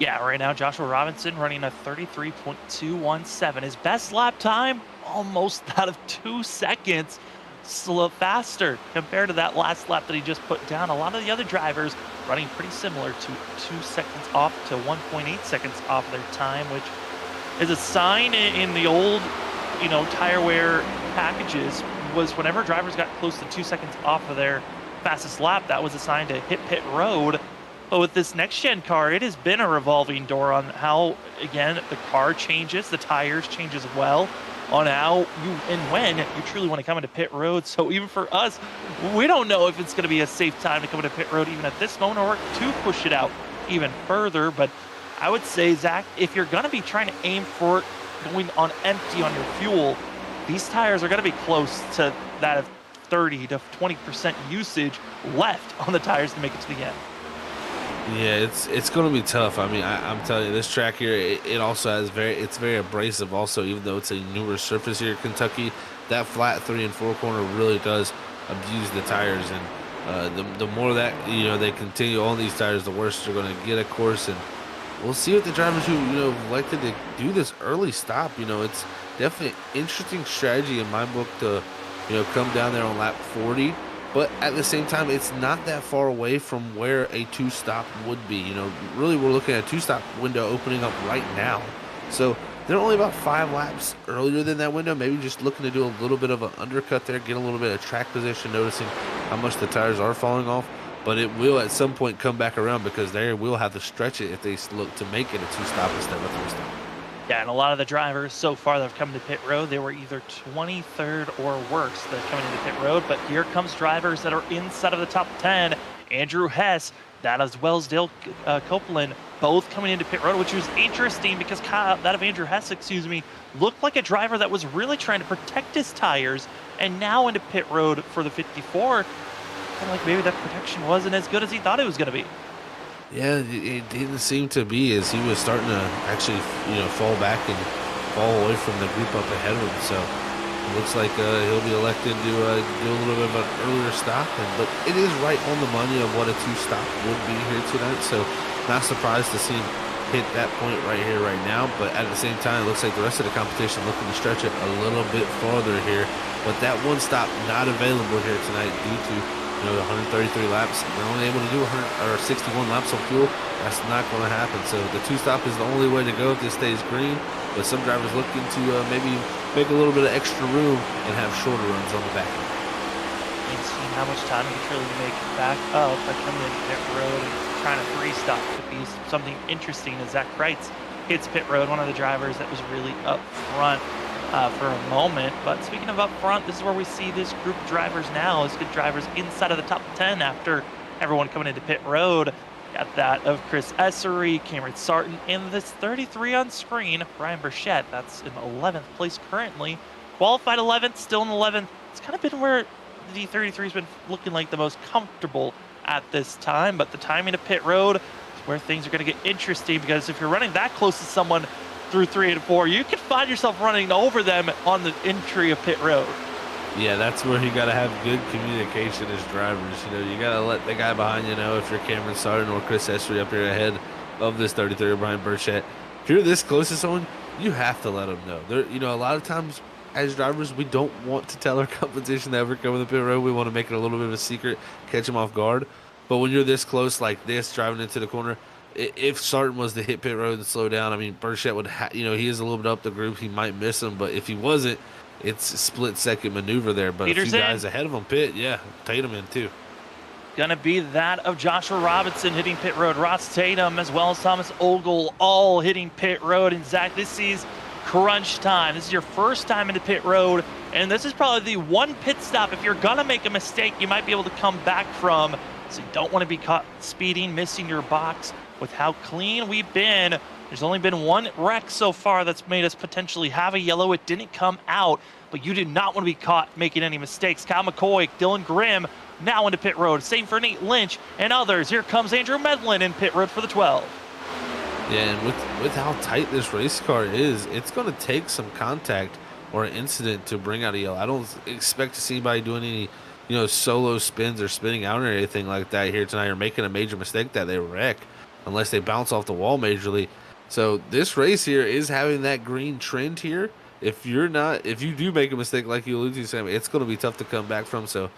Yeah, right now Joshua Robinson running a 33.217. His best lap time, almost that of 2 seconds slow faster compared to that last lap that he just put down. A lot of the other drivers running pretty similar to 2 seconds off to 1.8 seconds off their time, which is a sign in the old, tire wear packages, was whenever drivers got close to 2 seconds off of their fastest lap, that was a sign to hit pit road. But with this next gen car, it has been a revolving door on how, again, the car changes, the tires change as well, on how you and when you truly want to come into pit road. So even for us, we don't know if it's going to be a safe time to come into pit road even at this moment, or to push it out even further. But I would say, Zach, if you're going to be trying to aim for going on empty on your fuel, these tires are going to be close to that of 30 to 20% usage left on the tires to make it to the end. Yeah, it's going to be tough. I mean, I'm telling you, this track here, it also has it's very abrasive also, even though it's a newer surface here in Kentucky. That flat 3 and 4 corner really does abuse the tires, and the more that, they continue on these tires, the worse they're going to get, of course. And we'll see what the drivers who, elected to do this early stop. It's definitely an interesting strategy in my book to, come down there on lap 40. But at the same time, it's not that far away from where a 2-stop would be. Really, we're looking at a 2-stop window opening up right now. So they're only about 5 laps earlier than that window. Maybe just looking to do a little bit of an undercut there, get a little bit of track position, noticing how much the tires are falling off. But it will at some point come back around, because they will have to stretch it if they look to make it a 2-stop instead of a 3-stop. Yeah, and a lot of the drivers so far that have come to pit road, they were either 23rd or worse that are coming into pit road. But here comes drivers that are inside of the top 10. Andrew Hess, that as well as Dale Copeland, both coming into pit road, which was interesting because that of Andrew Hess, looked like a driver that was really trying to protect his tires, and now into pit road for the 54. Kind of like maybe that protection wasn't as good as he thought it was going to be. Yeah, it didn't seem to be, as he was starting to actually, fall back and fall away from the group up ahead of him. So it looks like he'll be elected to do a little bit of an earlier stop. But it is right on the money of what a 2-stop would be here tonight. So not surprised to see him hit that point right here, right now. But at the same time, it looks like the rest of the competition looking to stretch it a little bit farther here. But that 1 stop not available here tonight due to 133 laps. They're only able to do 61 laps on fuel. That's not going to happen. So the 2-stop is the only way to go if this stays green. But some drivers looking to maybe make a little bit of extra room and have shorter runs on the back. And seeing how much time you can really make back up by coming into pit road and trying to 3-stop could be something interesting, as Zach Kreitz hits pit road, one of the drivers that was really up front for a moment. But speaking of up front, this is where we see this group of drivers now. It's good drivers inside of the top 10 after everyone coming into pit road. Got that of Chris Essery, Cameron Sarton, and this 33 on screen, Brian Burchett. That's in 11th place currently. Qualified 11th, still in 11th. It's kind of been where the 33 has been looking like the most comfortable at this time, but the timing of pit road is where things are going to get interesting, because if you're running that close to someone through 3 and 4, you can find yourself running over them on the entry of pit road. Yeah, that's where you got to have good communication as drivers. You got to let the guy behind you know if you're Cameron Sartin or Chris Essery up here ahead of this 33 Brian Burchett. If you're this close to someone, you have to let them know. A lot of times as drivers, we don't want to tell our competition that we're coming to the pit road. We want to make it a little bit of a secret, catch them off guard. But when you're this close like this, driving into the corner, if Sartin was to hit pit road and slow down, I mean, Burchett would, he is a little bit up the group. He might miss him, but if he wasn't, it's a split-second maneuver there. But a few guys ahead of him pit, yeah, Tatum in too. Gonna be that of Joshua Robinson hitting pit road, Ross Tatum, as well as Thomas Ogle, all hitting pit road. And Zach, this is crunch time. This is your first time into pit road, and this is probably the one pit stop, if you're gonna make a mistake, you might be able to come back from. So you don't want to be caught speeding, missing your box. With how clean we've been, there's only been one wreck so far that's made us potentially have a yellow. It didn't come out, but you did not want to be caught making any mistakes. Kyle McCoy, Dylan Grimm now into pit road. Same for Nate Lynch and others. Here comes Andrew Medlin in pit road for the 12. Yeah, and with how tight this race car is, it's going to take some contact or an incident to bring out a yellow. I don't expect to see anybody doing any, solo spins or spinning out or anything like that here tonight, or making a major mistake that they wreck unless they bounce off the wall majorly. So this race here is having that green trend here. If you do make a mistake like you alluded to, Sam, it's going to be tough to come back from. So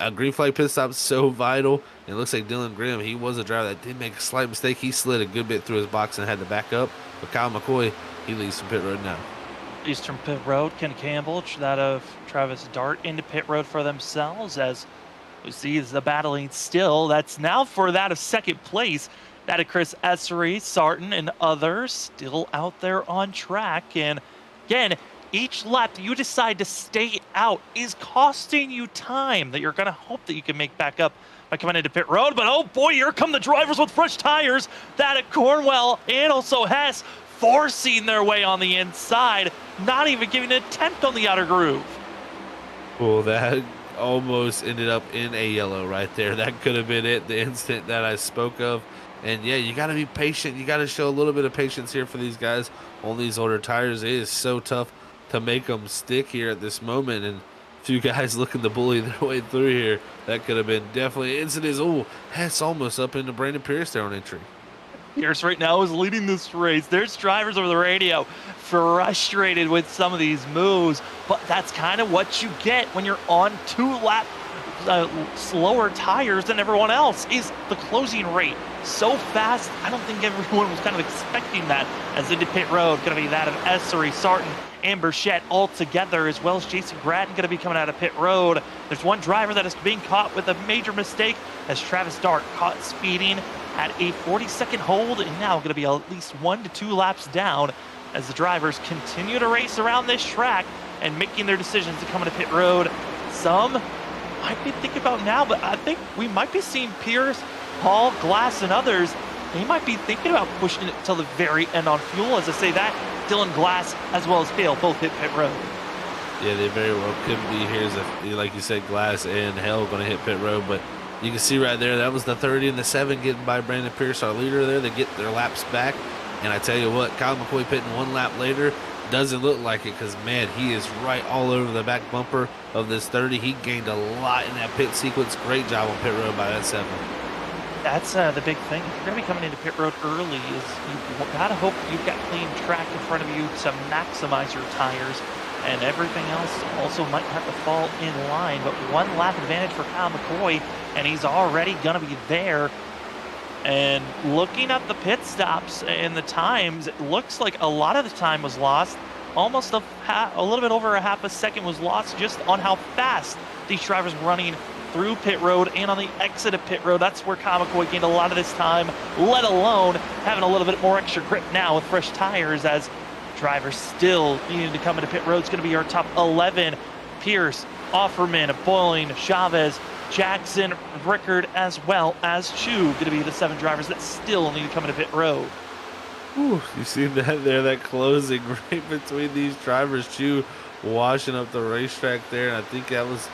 a green flag pit stop is so vital. And it looks like Dylan Grimm, he was a driver that did make a slight mistake. He slid a good bit through his box and had to back up. But Kyle McCoy, he leads from pit road now. Eastern pit road, Ken Campbell, that of Travis Dart into pit road for themselves, as we see the battling still. That's now for that of second place. That of Chris Essery, Sartin, and others still out there on track. And again, each lap that you decide to stay out is costing you time that you're going to hope that you can make back up by coming into pit road. But oh boy, here come the drivers with fresh tires. That of Cornwell and also Hess forcing their way on the inside, not even giving an attempt on the outer groove. Well, that almost ended up in a yellow right there. That could have been it, the instant that I spoke of. And yeah, you got to be patient. You got to show a little bit of patience here for these guys on these older tires. It is so tough to make them stick here at this moment. And a few guys looking to bully their way through here. That could have been definitely an incident. Oh, Hess almost up into Brandon Pierce there on entry. Pierce right now is leading this race. There's drivers over the radio frustrated with some of these moves, but that's kind of what you get when you're on 2-lap slower tires than everyone else, is the closing rate so fast. I don't think everyone was kind of expecting that. As into pit road, going to be that of Essery, Sartin, and Burchett all together, as well as Jason Gratton going to be coming out of pit road. There's one driver that is being caught with a major mistake, as Travis Dart caught speeding at a 40-second hold, and now going to be at least 1 to 2 laps down as the drivers continue to race around this track and making their decisions to come into pit road. Some might be thinking about now, but I think we might be seeing Pierce, Paul, Glass, and others. They might be thinking about pushing it till the very end on fuel. As I say that, Dylan Glass as well as Hale both hit pit road. Yeah, they very well could be here. Like you said, Glass and Hale going to hit pit road, but you can see right there, that was the 30 and the 7 getting by Brandon Pierce, our leader there. They get their laps back. And I tell you what, Kyle McCoy pitting 1 lap later doesn't look like it, because, man, he is right all over the back bumper of this 30. He gained a lot in that pit sequence. Great job on pit road by that 7. That's the big thing. If you're going to be coming into pit road early, is you've got to hope you've got clean track in front of you to maximize your tires. And everything else also might have to fall in line. But 1 lap advantage for Kyle McCoy, and he's already going to be there. And looking at the pit stops and the times, it looks like a lot of the time was lost. Almost a little bit over a half a second was lost just on how fast these drivers were running through pit road and on the exit of pit road. That's where Kyle McCoy gained a lot of this time, let alone having a little bit more extra grip now with fresh tires, as drivers still needing to come into pit road. It's going to be our top 11. Pierce, Offerman, Boyling, Chavez, Jackson, Rickard, as well as Chu, going to be the 7 drivers that still need to come into pit road. Ooh, you see that there, that closing right between these drivers. Chu washing up the racetrack there, and I think that was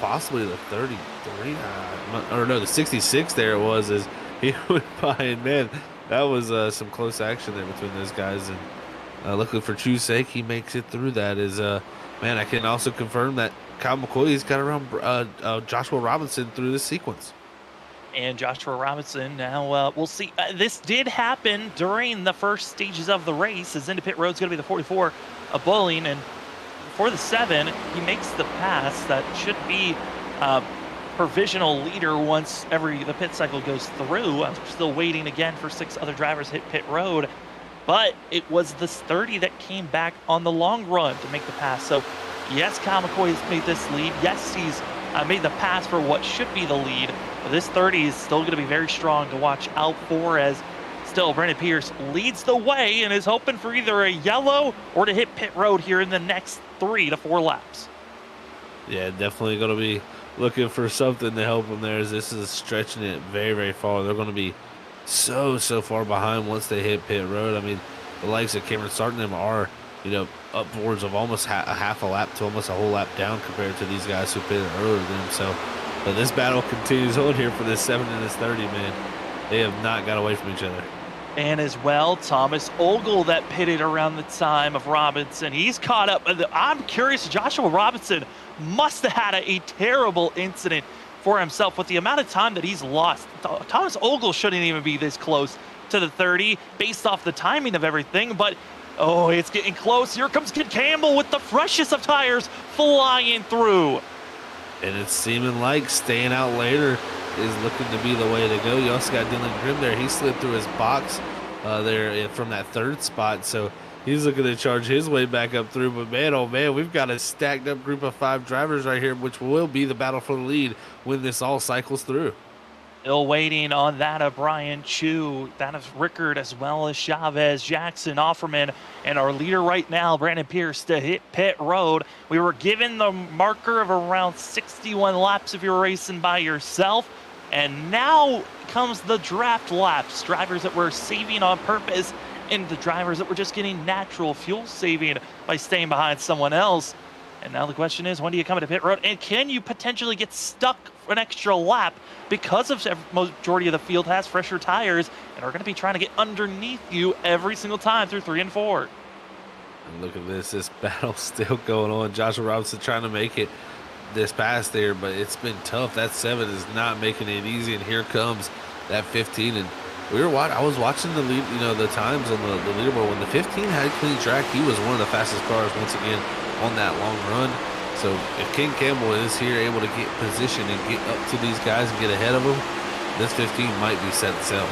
possibly the 33, or no, the 66 there it was, as he went by, and man, that was some close action there between those guys. And luckily for Chu's sake, he makes it through that. Man, I can also confirm that Kyle McCoy's got around Joshua Robinson through this sequence. And Joshua Robinson now, we'll see. This did happen during the first stages of the race, as into pit road's going to be the 44 of Bowling, and for the 7, he makes the pass. That should be provisional leader once the pit cycle goes through. I'm still waiting again for 6 other drivers to hit pit road, but it was this 30 that came back on the long run to make the pass. So yes, Kyle McCoy has made this lead. Yes, he's made the pass for what should be the lead. But this 30 is still going to be very strong to watch out for, as still Brandon Pierce leads the way and is hoping for either a yellow or to hit pit road here in the next 3 to 4 laps. Yeah, definitely going to be looking for something to help them there, as this is stretching it very, very far. They're going to be so far behind once they hit pit road. I mean, the likes of Cameron Sarton are, upwards of almost a half a lap to almost a whole lap down compared to these guys who pitted earlier than them. So, but this battle continues on here for this 7 and this 30, man. They have not got away from each other. And as well, Thomas Ogle that pitted around the time of Robinson. He's caught up. I'm curious, Joshua Robinson must have had a terrible incident for himself with the amount of time that he's lost. Thomas Ogle shouldn't even be this close to the 30 based off the timing of everything, but oh, it's getting close. Here comes Kid Campbell with the freshest of tires flying through. And it's seeming like staying out later is looking to be the way to go. You also got Dylan Grimm there. He slid through his box there from that 3rd spot, so he's looking to charge his way back up through. But man, oh man, we've got a stacked up group of 5 drivers right here, which will be the battle for the lead when this all cycles through. Still waiting on that of Brian Chu, that of Rickard, as well as Chavez, Jackson, Offerman, and our leader right now, Brandon Pierce, to hit pit road. We were given the marker of around 61 laps if you're racing by yourself. And now comes the draft laps, drivers that were saving on purpose and the drivers that were just getting natural fuel saving by staying behind someone else. And now the question is, when do you come into pit road? And can you potentially get stuck for an extra lap because of majority of the field has fresher tires and are going to be trying to get underneath you every single time through 3 and 4. And look at this battle still going on. Joshua Robinson trying to make it this pass there, but it's been tough. That 7 is not making it easy, and here comes that 15. And I was watching the lead, the times on the leaderboard. When the 15 had clean track, he was one of the fastest cars once again on that long run. So if King Campbell is here able to get positioned and get up to these guys and get ahead of them, this 15 might be set sail.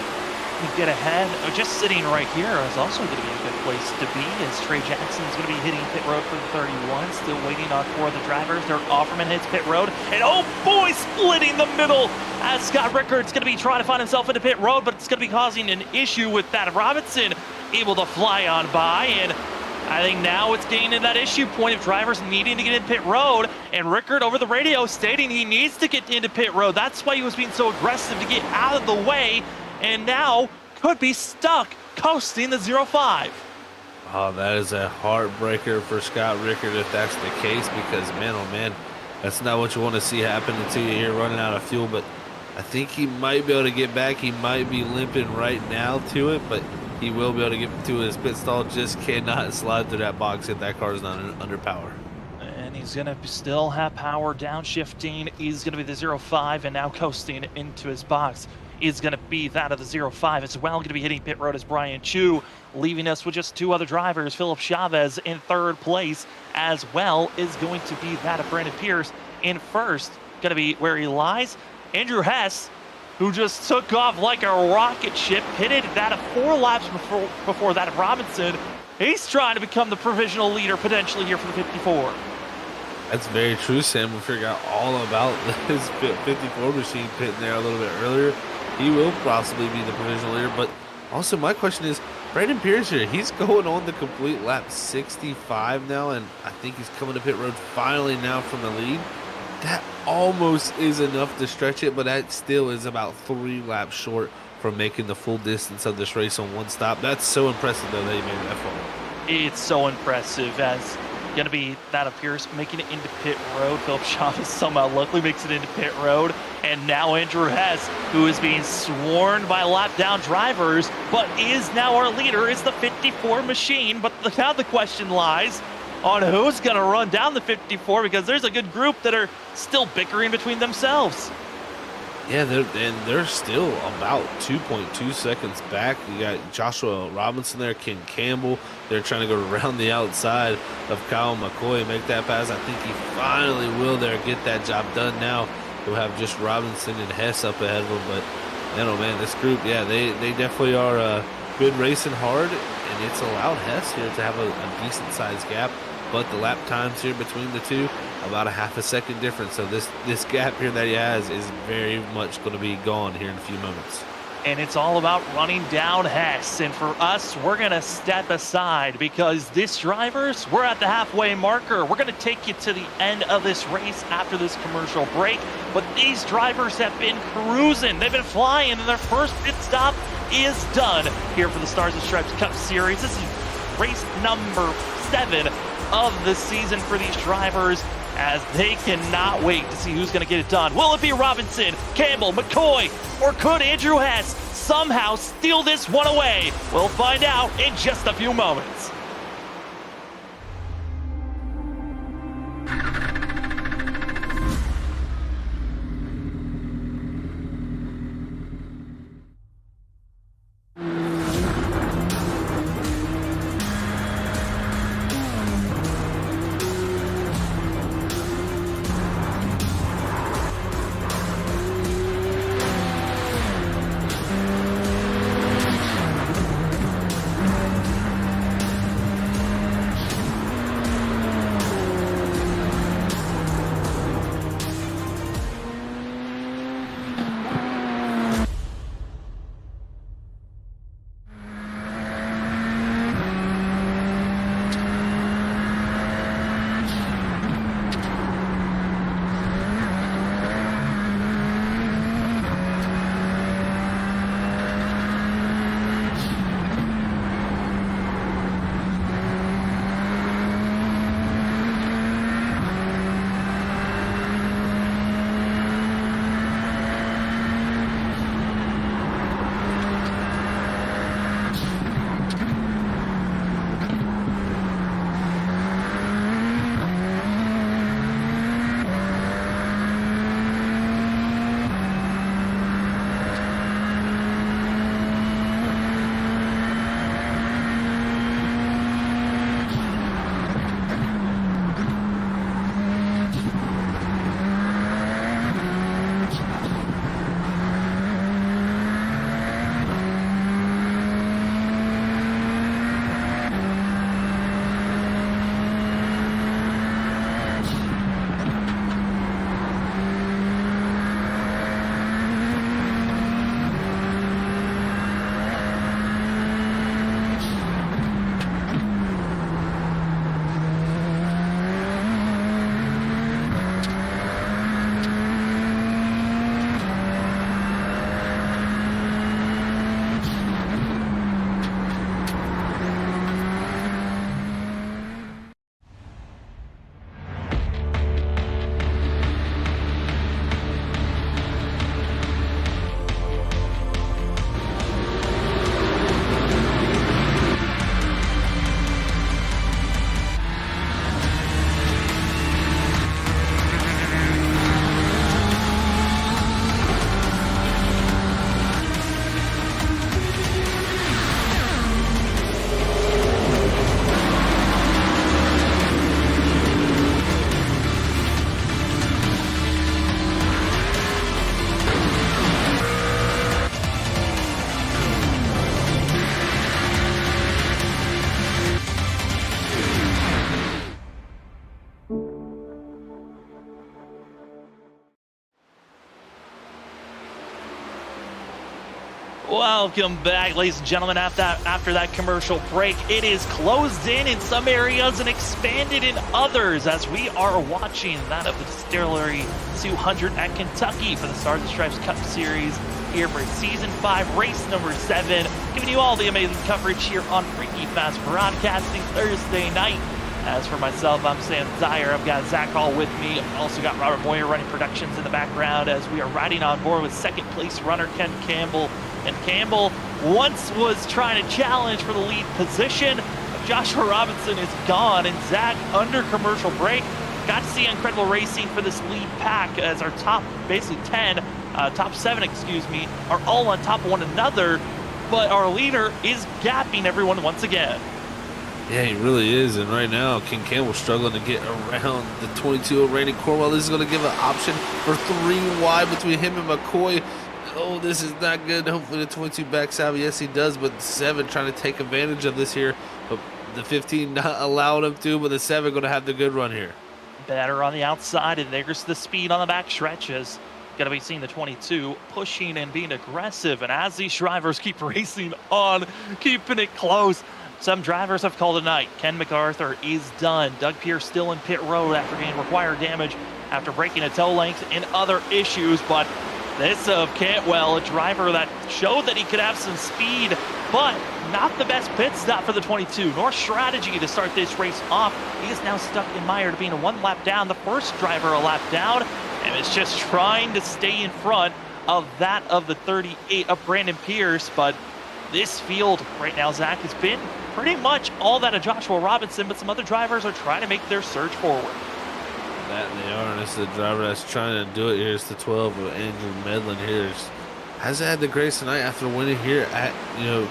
Get ahead. Just sitting right here is also going to be a good place to be, as Trey Jackson is going to be hitting pit road for the 31. Still waiting on 4 of the drivers. Derek Offerman hits pit road, and oh boy, splitting the middle as Scott Rickard's going to be trying to find himself into pit road, but it's going to be causing an issue with that. Robinson able to fly on by, and I think now it's getting to that issue point of drivers needing to get in pit road, and Rickard over the radio stating he needs to get into pit road. That's why he was being so aggressive to get out of the way, and now could be stuck coasting the 05. Oh, that is a heartbreaker for Scott Rickard if that's the case, because man, oh man, that's not what you want to see happen until you're here running out of fuel. But I think he might be able to get back. He might be limping right now to it, but he will be able to get to his pit stall. Just cannot slide through that box if that car is not under power. And he's going to still have power downshifting. He's going to be the 05, and now coasting into his box is going to be that of the 05 as well. Going to be hitting pit road as Brian Chu, leaving us with just 2 other drivers. Philip Chavez in 3rd place, as well is going to be that of Brandon Pierce in 1st. Going to be where he lies. Andrew Hess, who just took off like a rocket ship, pitted that of 4 laps before that of Robinson. He's trying to become the provisional leader potentially here for the 54. That's very true, Sam. We figured out all about his 54 machine pitting there a little bit earlier. He will possibly be the provisional leader, but also my question is, Brandon Pierce here, he's going on the complete lap 65 now, and I think he's coming to pit road finally now from the lead. That almost is enough to stretch it, but that still is about 3 laps short from making the full distance of this race on 1 stop. That's so impressive, though, that he made it that far. It's so impressive, as going to be that of Pierce making it into pit road. Philip Chavez somehow luckily makes it into pit road. And now Andrew Hess, who is being swarmed by lap down drivers, but is now our leader, is the 54 machine. But now the question lies on who's going to run down the 54, because there's a good group that are still bickering between themselves. Yeah, they're still about 2.2 seconds back. You got Joshua Robinson there, Ken Campbell. They're trying to go around the outside of Kyle McCoy and make that pass. I think he finally will there get that job done now. He'll have just Robinson and Hess up ahead of him. But, man, this group, yeah, they definitely are good racing hard, and it's allowed Hess here to have a decent-sized gap. But the lap times here between the two, about a half a second difference. So this gap here that he has is very much going to be gone here in a few moments. And it's all about running down Hess. And for us, we're going to step aside because this drivers, we're at the halfway marker. We're going to take you to the end of this race after this commercial break. But these drivers have been cruising. They've been flying, and their first pit stop is done here for the Stars and Stripes Cup Series. This is race number 7 of the season for these drivers, as they cannot wait to see who's going to get it done. Will it be Robinson, Campbell, McCoy, or could Andrew Hess somehow steal this one away? We'll find out in just a few moments. Welcome back, ladies and gentlemen. After that commercial break, it is closed in some areas and expanded in others, as we are watching that of the Distillery 200 at Kentucky for the Stars and Stripes Cup Series here for Season 5, race number 7. Giving you all the amazing coverage here on Freaky Fast Broadcasting Thursday night As for myself, I'm Sam Dyer. I've got Zach Hall with me. Also got Robert Moyer running productions in the background as we are riding on board with second place runner Ken Campbell. And Campbell once was trying to challenge for the lead position. Joshua Robinson is gone, and Zach under commercial break. Got to see incredible racing for this lead pack as our top, basically 10, top 7, excuse me, are all on top of one another. But our leader is gapping everyone once again. Yeah, he really is. And right now, King Campbell's struggling to get around the 22 of Randy Cornwell. This is going to give an option for 3 wide between him and McCoy. Oh, this is not good. Hopefully the 22 backs out. Yes, he does. But the 7 trying to take advantage of this here. But the 15 not allowing him to. But the 7 going to have the good run here. Better on the outside. And there's the speed on the back stretches. Going to be seeing the 22 pushing and being aggressive. And as these drivers keep racing on, keeping it close, some drivers have called a night. Ken MacArthur is done. Doug Pierce still in pit road after getting required damage after breaking a toe length and other issues. But this of Cantwell, a driver that showed that he could have some speed, but not the best pit stop for the 22, nor strategy to start this race off. He is now stuck in mire to being a 1 lap down, the first driver a lap down, and is just trying to stay in front of that of the 38 of Brandon Pierce. But this field right now, Zach, has been pretty much all that of Joshua Robinson, but some other drivers are trying to make their surge forward. That they are, and this is the driver that's trying to do it here. It's the 12 of Andrew Medlin here. Hasn't had the grace tonight after winning here at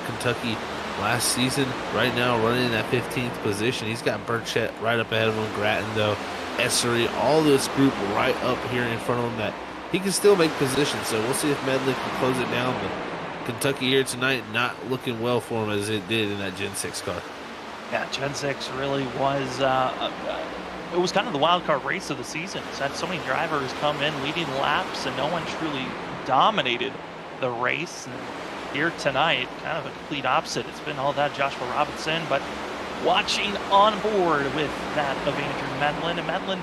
Kentucky last season. Right now running in that 15th position. He's got Burchett right up ahead of him, Grattan though, Essery, all this group right up here in front of him that he can still make position. So we'll see if Medlin can close it down. But Kentucky here tonight not looking well for him as it did in that Gen 6 car. Yeah, Gen 6 really was, it was kind of the wild card race of the season. It's had so many drivers come in leading laps and no one truly dominated the race. And here tonight, kind of a complete opposite. It's been all that Joshua Robinson, but watching on board with that of Andrew Medlin. And Medlin,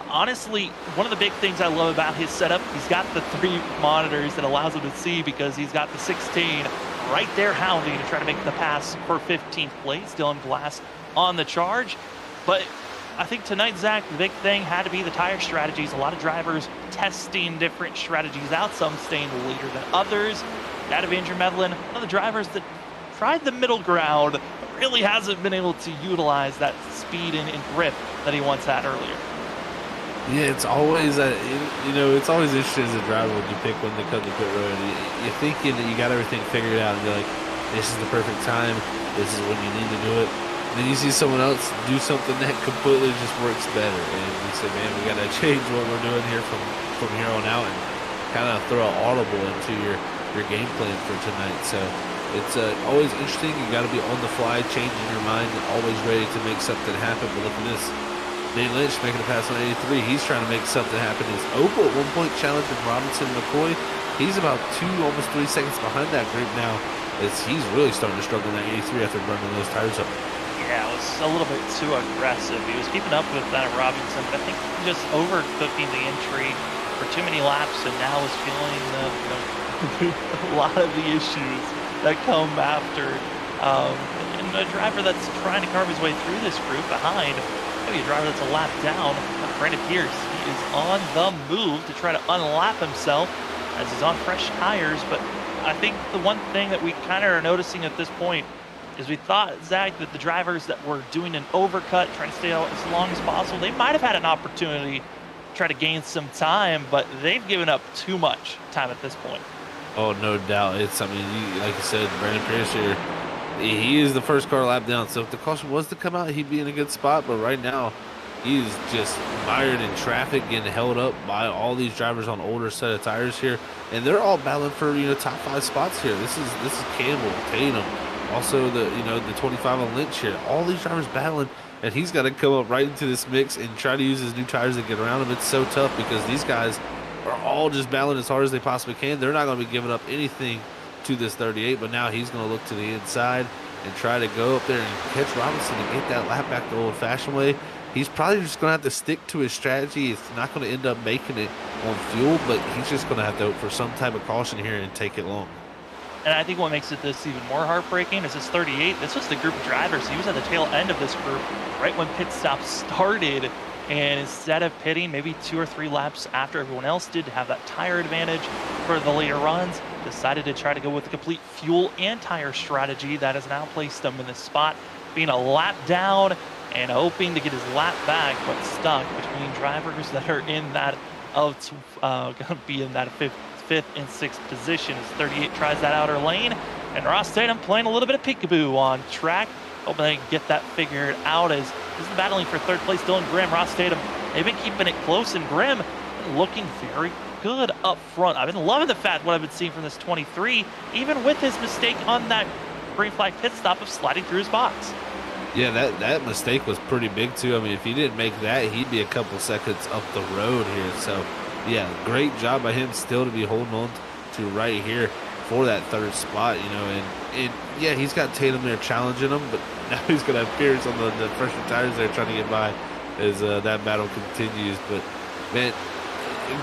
honestly, one of the big things I love about his setup, he's got the 3 monitors that allows him to see, because he's got the 16 right there hounding to try to make the pass for 15th place. Dylan Glass on the charge. But I think tonight, Zach, the big thing had to be the tire strategies. A lot of drivers testing different strategies out, some staying later than others. That of Andrew Medlin, one of the drivers that tried the middle ground, but really hasn't been able to utilize that speed and grip that he once had earlier. Yeah, it's always it's always interesting as a driver when you pick when to cut the pit road. You're thinking that you got everything figured out, and you're like, this is the perfect time. This is when you need to do it. And then you see someone else do something that completely just works better, and you say, man, we got to change what we're doing here from here on out, and kind of throw an audible into your game plan for tonight. So it's always interesting. You got to be on the fly, changing your mind, and always ready to make something happen. But look at this. Nate Lynch making a pass on 83. He's trying to make something happen. His Opal at one point challenging Robinson McCoy. He's about 2, almost 3 seconds behind that group now, as he's really starting to struggle in that 83 after burning those tires up. Yeah, it was a little bit too aggressive. He was keeping up with that Robinson, but I think just overcooking the entry for too many laps, and now is feeling a lot of the issues that come after. And a driver that's trying to carve his way through this group behind, maybe a driver that's a lap down, Brandon Pierce. He is on the move to try to unlap himself as he's on fresh tires. But I think the one thing that we kind of are noticing at this point is we thought, Zach, that the drivers that were doing an overcut, trying to stay out as long as possible, they might have had an opportunity to try to gain some time, but they've given up too much time at this point. Oh, no doubt. Like you said, Brandon Pierce here, he is the first car lap down. So if the caution was to come out, he'd be in a good spot. But right now, he's just mired in traffic, getting held up by all these drivers on older set of tires here, and they're all battling for top 5 spots here. This is Campbell, Tatum, also the 25 on Lynch here. All these drivers battling, and he's got to come up right into this mix and try to use his new tires to get around him. It's so tough because these guys are all just battling as hard as they possibly can. They're not going to be giving up anything to this 38, but now he's going to look to the inside and try to go up there and catch Robinson and get that lap back the old-fashioned way. He's probably just going to have to stick to his strategy. It's not going to end up making it on fuel, but he's just going to have to hope for some type of caution here and take it long. And I think what makes this even more heartbreaking is this 38. This was the group of drivers. He was at the tail end of this group right when pit stop started. And instead of pitting maybe 2 or 3 laps after everyone else did to have that tire advantage for the later runs, decided to try to go with a complete fuel and tire strategy that has now placed him in this spot, being a lap down and hoping to get his lap back, but stuck between drivers that are in that gonna be in that fifth and sixth position as 38 tries that outer lane, and Ross Tatum playing a little bit of peekaboo on track, hoping they can get that figured out as this is battling for third place. Dylan Grimm, Ross Tatum, they've been keeping it close, and Grimm looking very good up front. I've been loving the fact what I've been seeing from this 23, even with his mistake on that green flag pit stop of sliding through his box. Yeah, that mistake was pretty big too. I mean, if he didn't make that, he'd be a couple seconds up the road here. So, yeah, great job by him still to be holding on to right here for that third spot, you know. And yeah, he's got Tatum there challenging him, but now he's going to have Pierce on the fresher tires there trying to get by as that battle continues. But, man,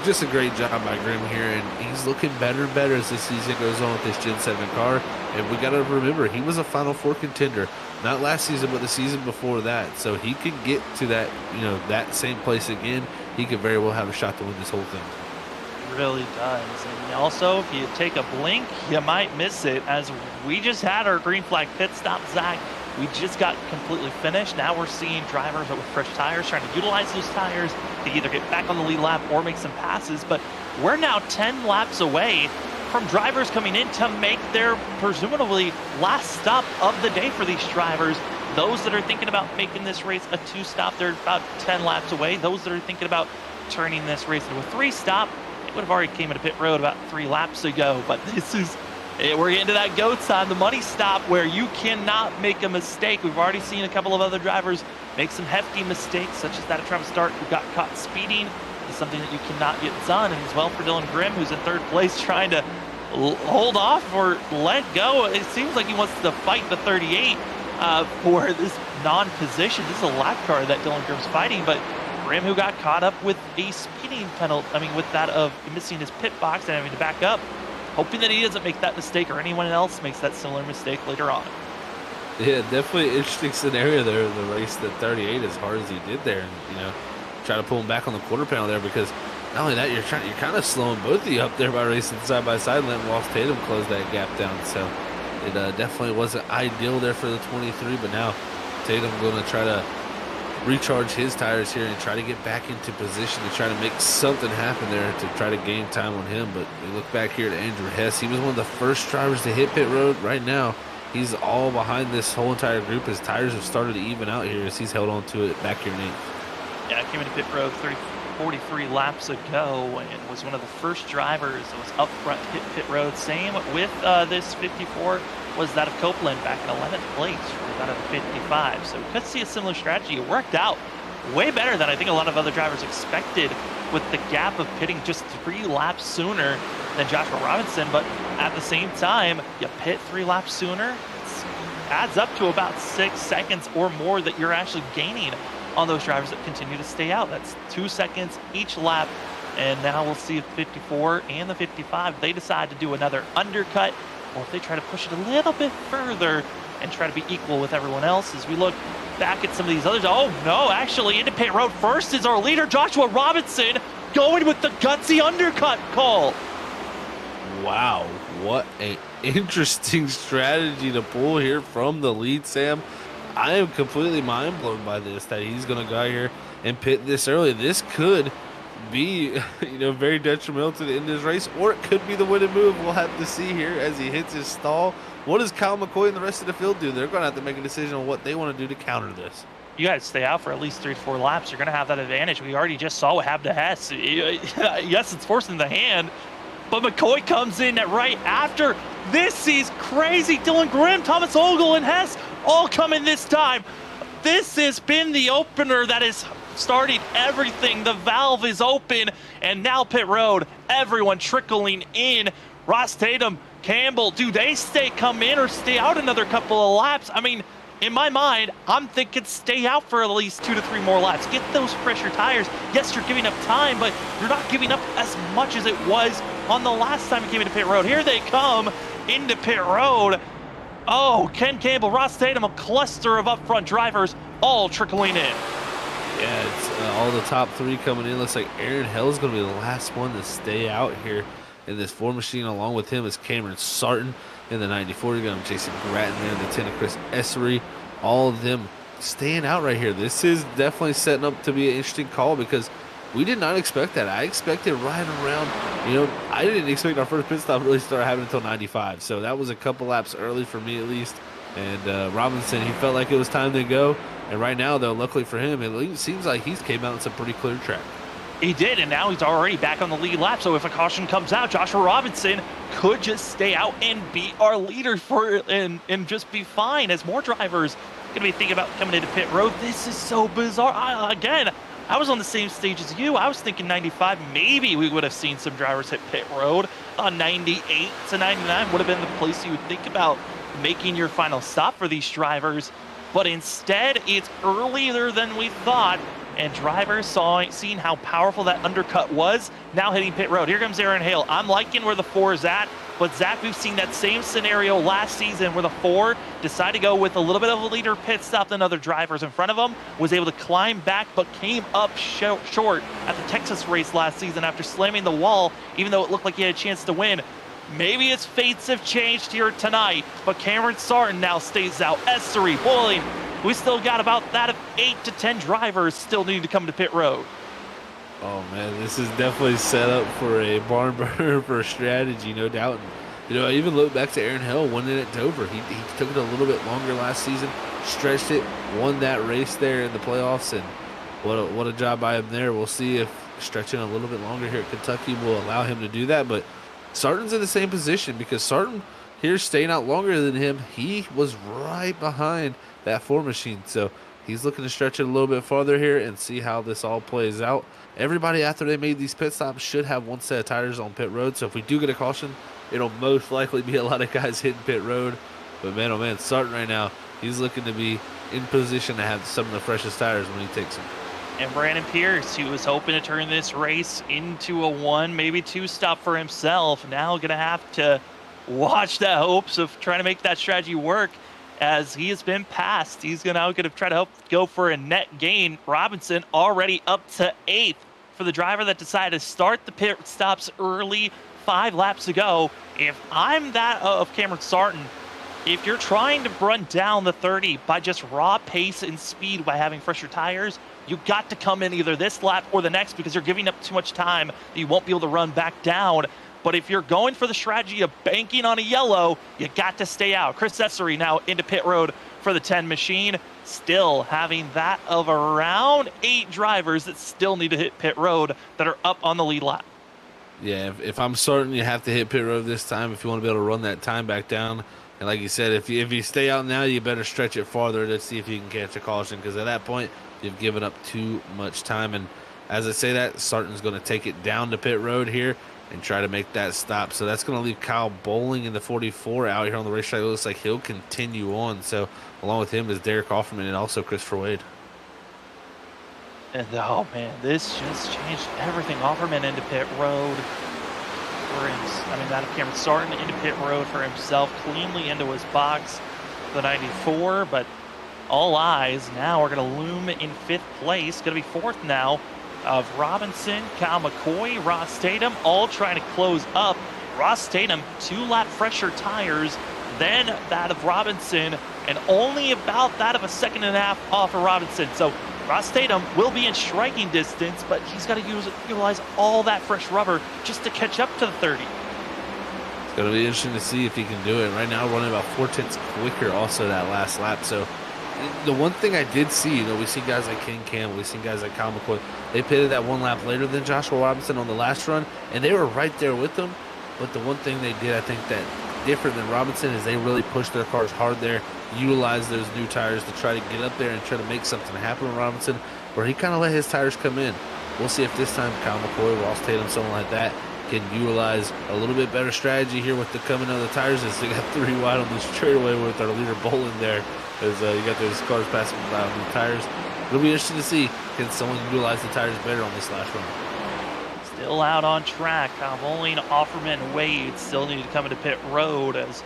just a great job by Grimm here, and he's looking better and better as the season goes on with this Gen 7 car. And we got to remember, he was a Final Four contender, not last season, but the season before that. So he could get to that, you know, that same place again. He could very well have a shot to win this whole thing. It really does. And also, if you take a blink, you might miss it, as we just had our green flag pit stop, Zach. We just got completely finished. Now we're seeing drivers with fresh tires trying to utilize those tires to either get back on the lead lap or make some passes. But we're now 10 laps away from drivers coming in to make their presumably last stop of the day for these drivers. Those that are thinking about making this race a 2-stop, they're about 10 laps away. Those that are thinking about turning this race into a 3-stop, it would have already came into pit road about 3 laps ago. But this is, we're getting to that go time, the money stop, where you cannot make a mistake. We've already seen a couple of other drivers make some hefty mistakes, such as that of Travis Stark, who got caught speeding. It's something that you cannot get done. And as well for Dylan Grimm, who's in third place, trying to hold off or let go. It seems like he wants to fight the 38 for this non-position. This is a lap car that Dylan Grimm's fighting, but Grimm, who got caught up with a speeding penalty, with that of missing his pit box and having to back up, hoping that he doesn't make that mistake or anyone else makes that similar mistake later on. Yeah, definitely an interesting scenario there in the race that 38 as hard as he did there, and you know, try to pull him back on the quarter panel there, because not only that, you're kind of slowing both of you up there by racing side by side and letting Ross Tatum close that gap down. So it definitely wasn't ideal there for the 23, but now Tatum going to try to recharge his tires here and try to get back into position to try to make something happen there to try to gain time on him. But we look back here to Andrew Hess. He was one of the first drivers to hit pit road. Right now, he's all behind this whole entire group. His tires have started to even out here as he's held on to it back here in 8th. Yeah, I came into pit road 43 laps ago and was one of the first drivers that was up front hit pit road. Same with this 54 was that of Copeland back in 11th place for that of the 55. So we could see a similar strategy. It worked out way better than I think a lot of other drivers expected, with the gap of pitting just 3 laps sooner than Joshua Robinson. But at the same time, you pit 3 laps sooner, it adds up to about 6 seconds or more that you're actually gaining on those drivers that continue to stay out. That's 2 seconds each lap. And now we'll see if 54 and the 55, they decide to do another undercut, or if they try to push it a little bit further and try to be equal with everyone else. As we look back at some of these others, oh no, actually into pit road first is our leader, Joshua Robinson, going with the gutsy undercut call. Wow, what an interesting strategy to pull here from the lead, Sam. I am completely mind blown by this, that he's going to go out here and pit this early. This could be, you know, very detrimental to the end of this race, or it could be the winning move. We'll have to see here as he hits his stall. What does Kyle McCoy and the rest of the field do? They're going to have to make a decision on what they want to do to counter this. You got to stay out for at least 3 to 4 laps. You're going to have that advantage. We already just saw what happened to Hess. Yes, it's forcing the hand, but McCoy comes in right after. This is crazy. Dylan Grimm, Thomas Ogle, and Hess all coming this time. This has been the opener that is starting everything. The valve is open, and now pit road, everyone trickling in. Ross Tatum, Campbell, do they come in or stay out another couple of laps? I mean, in my mind, I'm thinking stay out for at least 2 to 3 more laps. Get those fresher tires. Yes, you're giving up time, but you're not giving up as much as it was on the last time you came into pit road. Here they come, into pit road. Oh, Ken Campbell, Ross Tatum, a cluster of up front drivers all trickling in. Yeah, it's all the top three coming in. Looks like Aaron Hill is going to be the last one to stay out here in this 4 machine. Along with him is Cameron Sarton in the 94. You're going to have Jason Gratton there in the 10 of Chris Essery. All of them staying out right here. This is definitely setting up to be an interesting call because we did not expect that. I expected right around, I didn't expect our first pit stop really start happening until 95. So that was a couple laps early for me at least. And Robinson, he felt like it was time to go. And right now, though, luckily for him, it seems like he's came out in some pretty clear track. He did, and now he's already back on the lead lap. So if a caution comes out, Joshua Robinson could just stay out and be our leader and just be fine as more drivers going to be thinking about coming into pit road. This is so bizarre. I was on the same stage as you. I was thinking 95, maybe we would have seen some drivers hit pit road. 98 to 99 would have been the place you would think about making your final stop for these drivers. But instead, it's earlier than we thought, and drivers seeing how powerful that undercut was, now hitting pit road. Here comes Aaron Hale. I'm liking where the 4 is at, but Zach, we've seen that same scenario last season where the 4 decided to go with a little bit of a leader pit stop than other drivers in front of him, was able to climb back, but came up short at the Texas race last season after slamming the wall, even though it looked like he had a chance to win. Maybe his fates have changed here tonight, but Cameron Sarton now stays out. Essery, Boiling, we still got about that of 8 to 10 drivers still needing to come to pit road. Oh, man, this is definitely set up for a barn burner for a strategy, no doubt. And, I even look back to Aaron Hill winning at Dover. He took it a little bit longer last season, stretched it, won that race there in the playoffs, and what a job by him there. We'll see if stretching a little bit longer here at Kentucky will allow him to do that, but Sarton's in the same position because Sarton here staying out longer than him. He was right behind that 4 machine. So he's looking to stretch it a little bit farther here and see how this all plays out. Everybody after they made these pit stops should have one set of tires on pit road. So if we do get a caution, it'll most likely be a lot of guys hitting pit road. But man, oh man, Sarton right now, he's looking to be in position to have some of the freshest tires when he takes them. And Brandon Pierce, who was hoping to turn this race into a 1, maybe 2 stop for himself, now going to have to watch the hopes of trying to make that strategy work as he has been passed. He's now going to try to help go for a net gain. Robinson already up to 8th for the driver that decided to start the pit stops early 5 laps ago. If I'm that of Cameron Sarton, if you're trying to run down the 30 by just raw pace and speed by having fresher tires, you got to come in either this lap or the next because you're giving up too much time that you won't be able to run back down. But if you're going for the strategy of banking on a yellow, you got to stay out. Chris Essery now into pit road for the 10 machine, still having that of around 8 drivers that still need to hit pit road that are up on the lead lap. Yeah, if I'm certain you have to hit pit road this time if you want to be able to run that time back down. And like you said, if you stay out now, you better stretch it farther to see if you can catch a caution because at that point, you've given up too much time. And as I say that, Sarton's going to take it down to pit road here and try to make that stop. So that's going to leave Kyle Bowling in the 44 out here on the racetrack. It looks like he'll continue on. So along with him is Derek Offerman and also Christopher Wade. And oh man, this just changed everything. Offerman into pit road for him. That of Cameron Sarton into pit road for himself, cleanly into his box, the 94. But all eyes now are going to loom in 5th place. Going to be 4th now of Robinson, Kyle McCoy, Ross Tatum, all trying to close up. Ross Tatum, 2-lap fresher tires than that of Robinson, and only about that of a 1.5 seconds off of Robinson. So Ross Tatum will be in striking distance, but he's got to utilize all that fresh rubber just to catch up to the 30. It's going to be interesting to see if he can do it. Right now, running about 4/10 quicker also that last lap. So the one thing I did see, we see guys like Ken Campbell, we see guys like Kyle McCoy. They pitted that 1 lap later than Joshua Robinson on the last run, and they were right there with them. But the one thing they did, I think, that different than Robinson is they really pushed their cars hard there, utilized those new tires to try to get up there and try to make something happen with Robinson, where he kind of let his tires come in. We'll see if this time Kyle McCoy, Ross Tatum, someone like that, can utilize a little bit better strategy here with the coming of the tires as they got 3 wide on the straightaway with our leader Bolin there as you got those cars passing by on the tires. It'll be interesting to see, can someone utilize the tires better on this last run? still out on track. Bowling, Offerman, Wade still need to come into pit road as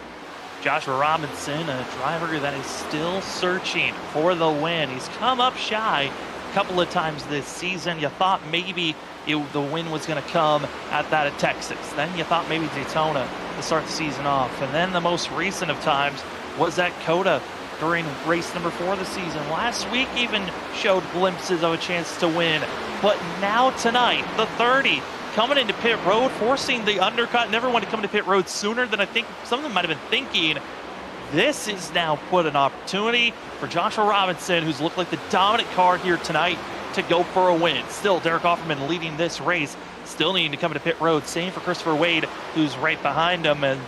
Joshua Robinson, a driver that is still searching for the win. He's come up shy a couple of times this season. You thought maybe the win was going to come at that of Texas. Then you thought maybe Daytona to start the season off. And then the most recent of times was at Coda during race number 4 of the season. Last week even showed glimpses of a chance to win. But now tonight, the 30, coming into pit road, forcing the undercut. Never wanted to come into pit road sooner than I think some of them might have been thinking. This is now put an opportunity for Joshua Robinson, who's looked like the dominant car here tonight, to go for a win. Still, Derek Offerman leading this race, still needing to come into pit road. Same for Christopher Wade, who's right behind him. And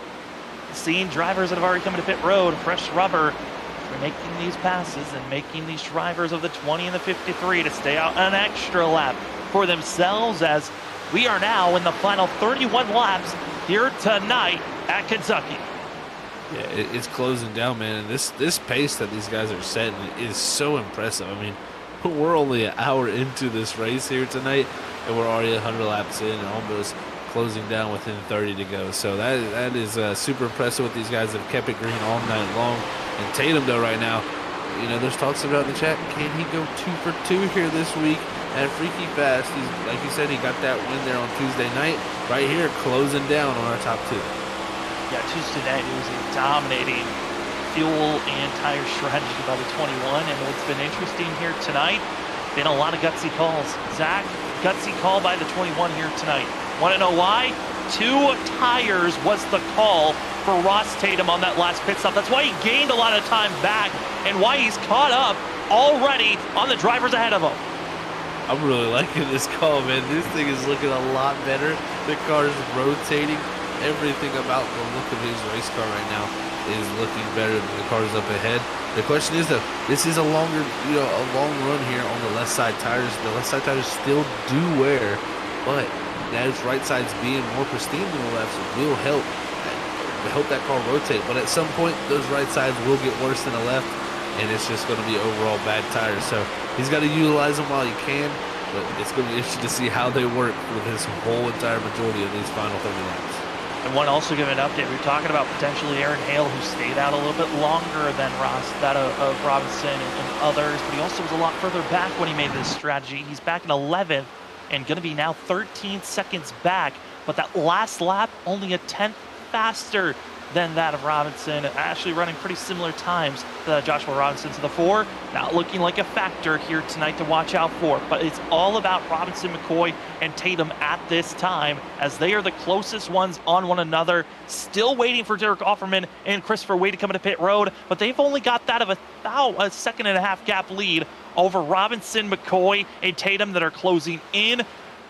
seeing drivers that have already come into pit road, fresh rubber, for making these passes and making these drivers of the 20 and the 53 to stay out an extra lap for themselves, as we are now in the final 31 laps here tonight at Kentucky. Yeah, it's closing down, man. And this pace that these guys are setting is so impressive. I mean, we're only an hour into this race here tonight, and we're already 100 laps in and almost closing down within 30 to go. So that is super impressive with these guys that have kept it green all night long. And Tatum, though, right now, you know, there's talks about in the chat, can he go 2 for 2 here this week at Freaky Fast? He's, like you said, he got that win there on Tuesday night, right here, closing down on our top 2. Yeah, Tuesday night, it was a dominating fuel and tire strategy by the 21. And what's been interesting here tonight, been a lot of gutsy calls. Zach, gutsy call by the 21 here tonight. Want to know why? 2 tires was the call for Ross Tatum on that last pit stop. That's why he gained a lot of time back and why he's caught up already on the drivers ahead of him. I'm really liking this call, man. This thing is looking a lot better. The car is rotating. Everything about the look of his race car right now is looking better than the cars up ahead. The question is, though, this is a longer, a long run here on the left side tires. The left side tires still do wear, but those right sides being more pristine than the left will help that car rotate. But at some point, those right sides will get worse than the left, and it's just going to be overall bad tires. So he's got to utilize them while he can, but it's going to be interesting to see how they work for this whole entire majority of these final 30 laps. And one also give an update. We were talking about potentially Aaron Hale, who stayed out a little bit longer than that of Robinson and others, but he also was a lot further back when he made this strategy. He's back in 11th and going to be now 13 seconds back, but that last lap only a 10th faster than that of Robinson, actually running pretty similar times to Joshua Robinson. So the 4 not looking like a factor here tonight to watch out for, but it's all about Robinson, McCoy, and Tatum at this time, as they are the closest ones on one another. Still waiting for Derek Offerman and Christopher Wade to come into pit road, but they've only got that of a second and a half gap lead over Robinson, McCoy, and Tatum that are closing in.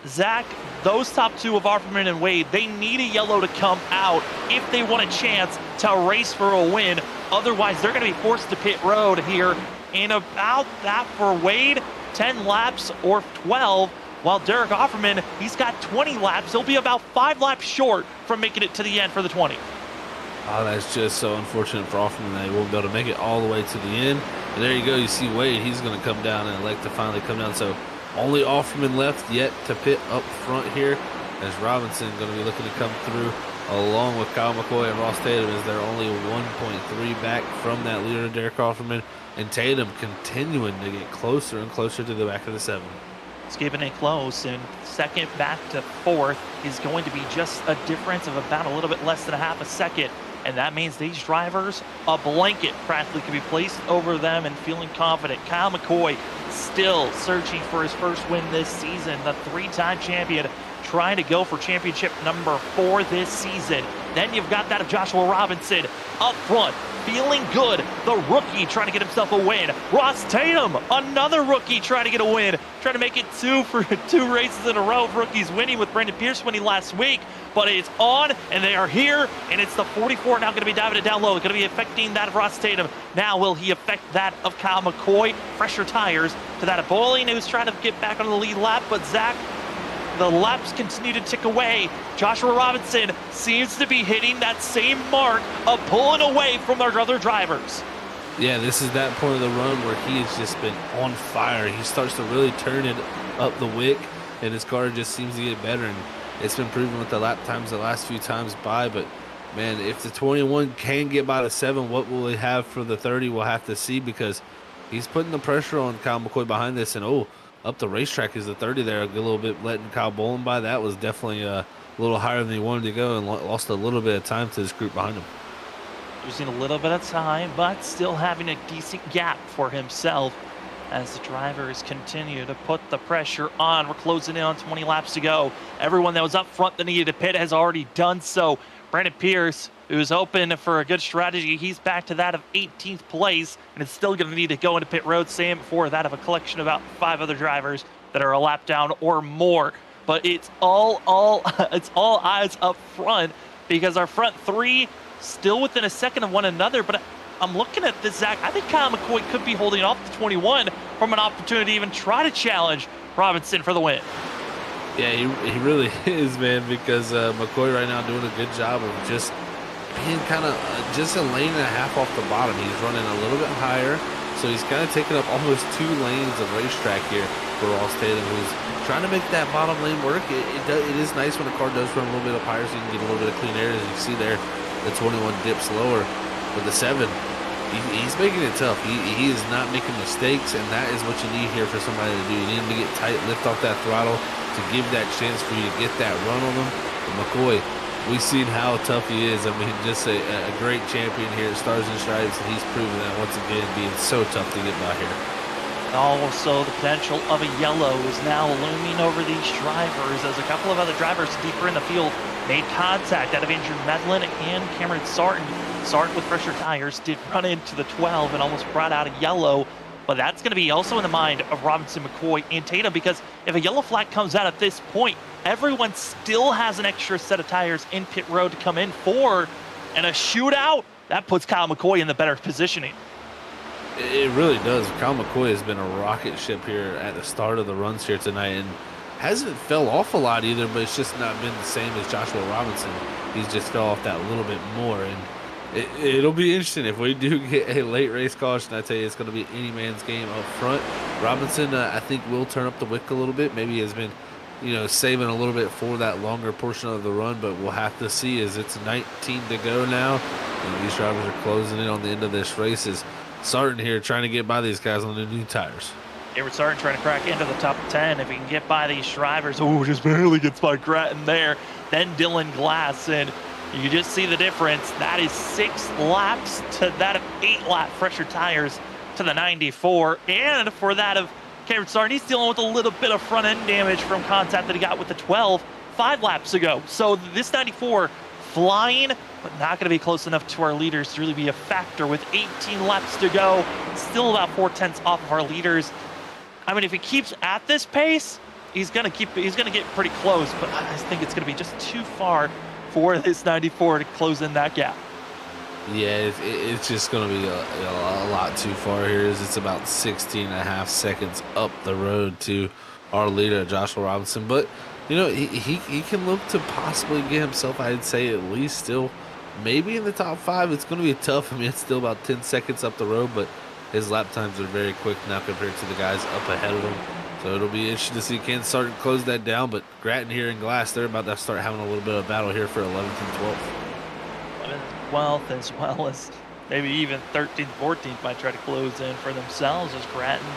Zach, those top 2 of Offerman and Wade, they need a yellow to come out if they want a chance to race for a win. Otherwise, they're going to be forced to pit road here in about that for Wade, 10 laps or 12, while Derek Offerman, he's got 20 laps. He'll be about 5 laps short from making it to the end for the 20. Oh, that's just so unfortunate for Offerman that he won't be able to make it all the way to the end. And there you go. You see Wade, he's going to come down and elect to finally come down. So only Offerman left yet to pit up front here, as Robinson going to be looking to come through along with Kyle McCoy and Ross Tatum, as they're only 1.3 back from that leader, Derek Offerman, and Tatum continuing to get closer and closer to the back of the 7. It's keeping it close, and second back to 4th is going to be just a difference of about a little bit less than a half a second. And that means these drivers, a blanket practically can be placed over them and feeling confident. Kyle McCoy still searching for his first win this season. The 3-time champion trying to go for championship number 4 this season. Then you've got that of Joshua Robinson up front, feeling good. The rookie trying to get himself a win. Ross Tatum, another rookie trying to get a win. Trying to make it 2 for 2 races in a row of rookies winning, with Brandon Pierce winning last week. But it's on, and they are here, and it's the 44 now going to be diving it down low. It's going to be affecting that of Ross Tatum. Now will he affect that of Kyle McCoy? Fresher tires to that of Bowling, who's trying to get back on the lead lap. But Zach, the laps continue to tick away. Joshua Robinson seems to be hitting that same mark of pulling away from their other drivers. Yeah, this is that point of the run where he has just been on fire. He starts to really turn it up the wick, and his car just seems to get better, and it's been proven with the lap times the last few times by. But man, if the 21 can get by the 7, what will he have for the 30? We'll have to see, because he's putting the pressure on Kyle McCoy behind this. And up the racetrack is the 30 there, a little bit letting Kyle Bolin by. That was definitely a little higher than he wanted to go, and lost a little bit of time to this group behind him. Losing a little bit of time, but still having a decent gap for himself as the drivers continue to put the pressure on. We're closing in on 20 laps to go. Everyone that was up front that needed to pit has already done so. Brandon Pierce, who's open for a good strategy, he's back to that of 18th place, and it's still going to need to go into pit road. Same for that of a collection of about 5 other drivers that are a lap down or more. But it's all eyes up front, because our front 3 still within a second of one another. But I'm looking at this, Zach. I think Kyle McCoy could be holding off the 21 from an opportunity to even try to challenge Robinson for the win. Yeah, he really is, man, because McCoy right now doing a good job of just being kind of just a lane and a half off the bottom. He's running a little bit higher, so he's kind of taking up almost 2 lanes of racetrack here for Ross Tatum, who's trying to make that bottom lane work. It is nice when the car does run a little bit up higher, so you can get a little bit of clean air. As you see there, the 21 dips lower, but the 7, he's making it tough. He is not making mistakes, and that is what you need here for somebody to do. You need him to get tight, lift off that throttle to give that chance for you to get that run on him. But McCoy, we've seen how tough he is. I mean, just a great champion here at Stars and Stripes, and he's proven that once again, being so tough to get by here. Also, the potential of a yellow is now looming over these drivers, as a couple of other drivers deeper in the field made contact out of Andrew Medlin and Cameron Sarton. Sarton with fresher tires did run into the 12 and almost brought out a yellow. But that's going to be also in the mind of Robinson, McCoy, and Tatum, because if a yellow flag comes out at this point, everyone still has an extra set of tires in pit road to come in for, and a shootout, that puts Kyle McCoy in the better positioning. It really does. Kyle McCoy has been a rocket ship here at the start of the runs here tonight, and hasn't fell off a lot either, but it's just not been the same as Joshua Robinson. He's just fell off that a little bit more, and it'll be interesting if we do get a late race caution. I tell you, it's going to be any man's game up front. Robinson, I think, will turn up the wick a little bit. Maybe has been, saving a little bit for that longer portion of the run, but we'll have to see, as it's 19 to go now, and these drivers are closing in on the end of this race. Is Sarton here trying to get by these guys on the new tires. Cameron Sarton trying to crack into the top 10 if he can get by these drivers. Oh, just barely gets by Grattan there. Then Dylan Glass, and you just see the difference. That is 6 laps to that of 8 lap fresher tires to the 94. And for that of Cameron Sarton, he's dealing with a little bit of front end damage from contact that he got with the 12 5 laps ago. So this 94 flying, but not going to be close enough to our leaders to really be a factor with 18 laps to go. Still about 4/10 off of our leaders. I mean, if he keeps at this pace, he's going to get pretty close, but I just think it's going to be just too far for this 94 to close in that gap. Yeah, it's just going to be a lot too far here. It's about 16 and a half seconds up the road to our leader, Joshua Robinson. But, he can look to possibly get himself, I'd say, at least still maybe in the top 5. It's going to be tough. I mean, it's still about 10 seconds up the road, but his lap times are very quick now compared to the guys up ahead of him. So it'll be interesting to see can start to close that down. But Grattan here and Glass, they're about to start having a little bit of battle here for 11th and 12th. 11th and 12th, as well as maybe even 13th, 14th might try to close in for themselves, as Grattan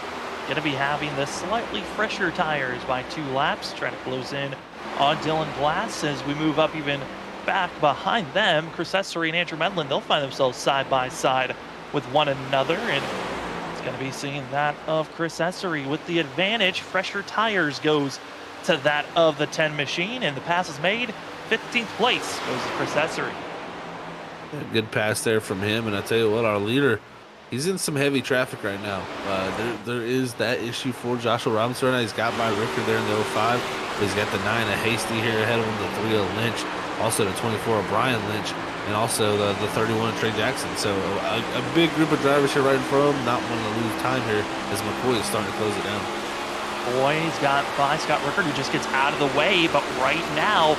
going to be having the slightly fresher tires by 2 laps, trying to close in on Dylan Glass. As we move up even back behind them, Chris Essery and Andrew Medlin, they'll find themselves side by side with one another, and it's going to be seeing that of Chris Essery with the advantage. Fresher tires goes to that of the 10 machine, and the pass is made. 15th place goes to Chris Essery. A good pass there from him, and I tell you what, our leader, he's in some heavy traffic right now. There is that issue for Joshua Robinson right now. He's got by Ricker there in the 05, but he's got the 9 of Hasty here ahead of him, the 3 of Lynch, also the 24 of Brian Lynch, and also the 31 of Trey Jackson. So a big group of drivers here right in front of him, not wanting to lose time here as McCoy is starting to close it down. Boy's got by Scott Rickard, who just gets out of the way, but right now,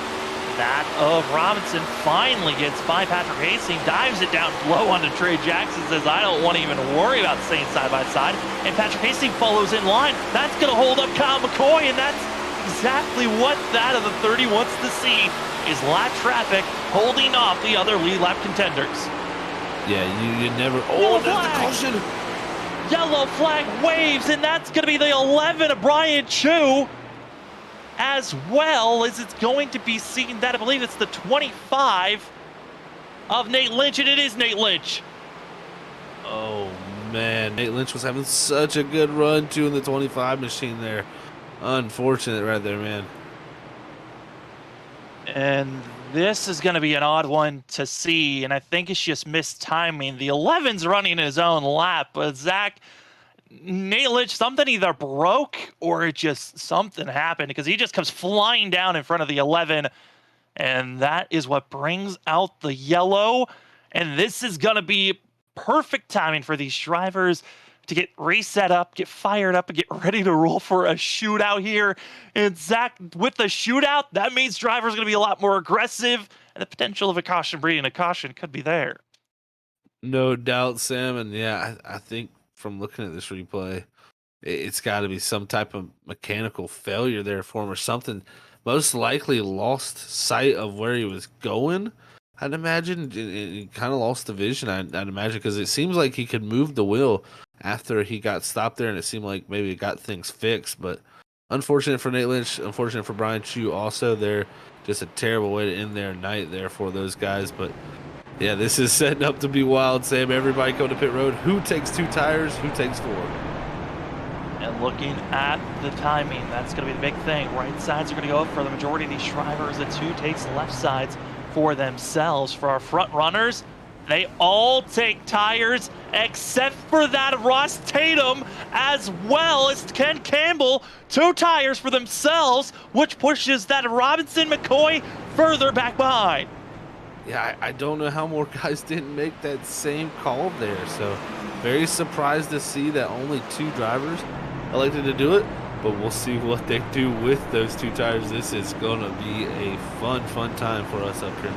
that of Robinson finally gets by Patrick Hastings, dives it down low onto Trey Jackson, says, I don't want to even worry about staying side by side. And Patrick Hastings follows in line. That's going to hold up Kyle McCoy, and that's exactly what that of the 30 wants to see is lap traffic holding off the other lead lap contenders. Yeah, you never. Oh, there's the caution. Yellow flag waves, and that's going to be the 11 of Brian Chu. As well as it's going to be seen that I believe it's the 25 of Nate Lynch, and it is Nate Lynch. Oh man, Nate Lynch was having such a good run too in the 25 machine there. Unfortunate right there, man. And this is going to be an odd one to see, and I think it's just missed timing. The 11's running his own lap, but Zach, Nate Lynch, something either broke or it just something happened because he just comes flying down in front of the 11, and that is what brings out the yellow. And this is going to be perfect timing for these drivers to get reset up, get fired up, and get ready to roll for a shootout here. And Zach, with the shootout, that means drivers are going to be a lot more aggressive, and the potential of a caution breeding a caution could be there. No doubt, Sam. And yeah, I think from looking at this replay, it's got to be some type of mechanical failure there for him or something. Most likely lost sight of where he was going, I'd imagine. He kind of lost the vision, I'd imagine, because it seems like he could move the wheel after he got stopped there, and it seemed like maybe it got things fixed. But unfortunate for Nate Lynch, unfortunate for Brian Chu also. They're just a terrible way to end their night there for those guys. But yeah, this is setting up to be wild, Sam. Everybody go to pit road. Who takes 2 tires? Who takes 4? And looking at the timing, that's going to be the big thing. Right sides are going to go up for the majority of these drivers. The 2 takes left sides for themselves. For our front runners, they all take tires except for that of Ross Tatum, as well as Ken Campbell. 2 tires for themselves, which pushes that Robinson McCoy further back behind. Yeah, I don't know how more guys didn't make that same call there. So very surprised to see that only 2 drivers elected to do it. But we'll see what they do with those 2 tires. This is going to be a fun time for us up here.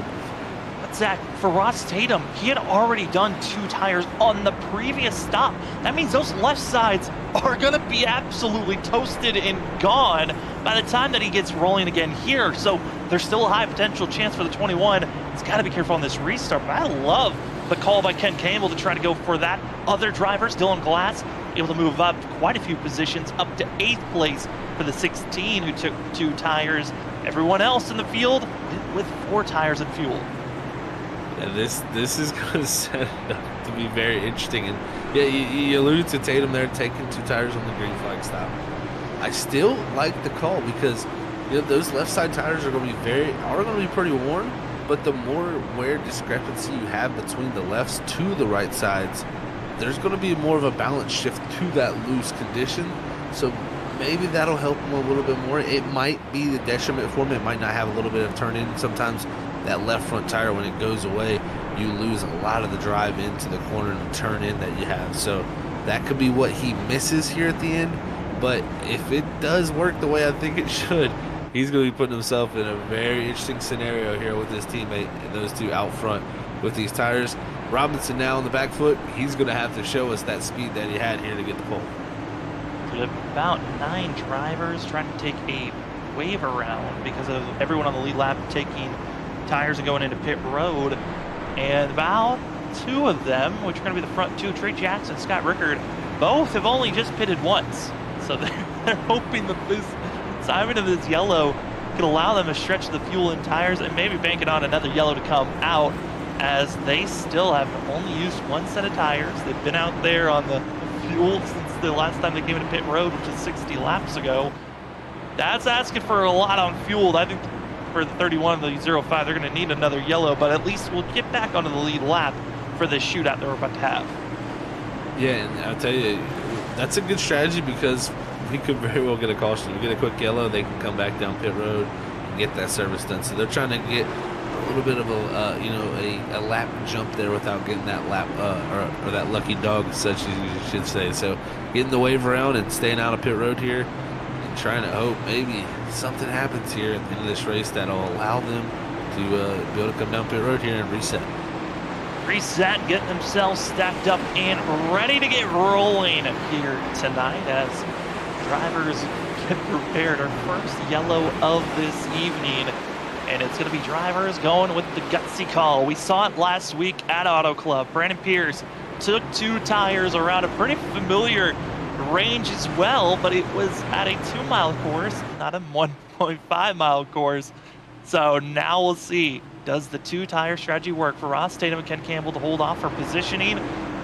But Zach, for Ross Tatum, he had already done 2 tires on the previous stop. That means those left sides are going to be absolutely toasted and gone by the time that he gets rolling again here. So there's still a high potential chance for the 21. He's got to be careful on this restart. But I love the call by Ken Campbell to try to go for that. Other drivers, Dylan Glass, able to move up quite a few positions, up to 8th place for the 16 who took 2 tires. Everyone else in the field with 4 tires and fuel. Yeah, this is going to set it up to be very interesting. And yeah, you alluded to Tatum there taking 2 tires on the green flag stop. I still like the call because those left side tires are going to be pretty worn. But the more wear discrepancy you have between the lefts to the right sides, there's going to be more of a balance shift to that loose condition. So maybe that'll help him a little bit more. It might be the detriment for him. It might not have a little bit of turn in. Sometimes that left front tire, when it goes away, you lose a lot of the drive into the corner and the turn in that you have. So that could be what he misses here at the end. But if it does work the way I think it should, he's going to be putting himself in a very interesting scenario here with his teammate and those 2 out front with these tires. Robinson now on the back foot. He's going to have to show us that speed that he had here to get the pole. About 9 drivers trying to take a wave around because of everyone on the lead lap taking tires and going into pit road. And about 2 of them, which are going to be the front 2, Trey Jackson, Scott Rickard, both have only just pitted once. So they're hoping that this timing of this yellow could allow them to stretch the fuel and tires and maybe bank it on another yellow to come out, as they still have only used 1 set of tires. They've been out there on the fuel since the last time they came into pit road, which is 60 laps ago. That's asking for a lot on fuel. I think for the 31 and the 05, they're going to need another yellow, but at least we'll get back onto the lead lap for this shootout that we're about to have. Yeah, and I'll tell you, that's a good strategy because we could very well get a caution. We get a quick yellow, they can come back down pit road and get that service done. So they're trying to get a little bit of a lap jump there without getting that lap or that lucky dog, such as you should say. So getting the wave around and staying out of pit road here and trying to hope maybe something happens here at the end of this race that'll allow them to be able to come down pit road here and reset. Getting themselves stacked up and ready to get rolling here tonight as drivers and prepared. Our first yellow of this evening. And it's going to be drivers going with the gutsy call. We saw it last week at Auto Club. Brandon Pierce took 2 tires around a pretty familiar range as well, but it was at a 2-mile course, not a 1.5-mile course. So now we'll see, does the 2-tire strategy work for Ross Tatum and Ken Campbell to hold off for positioning,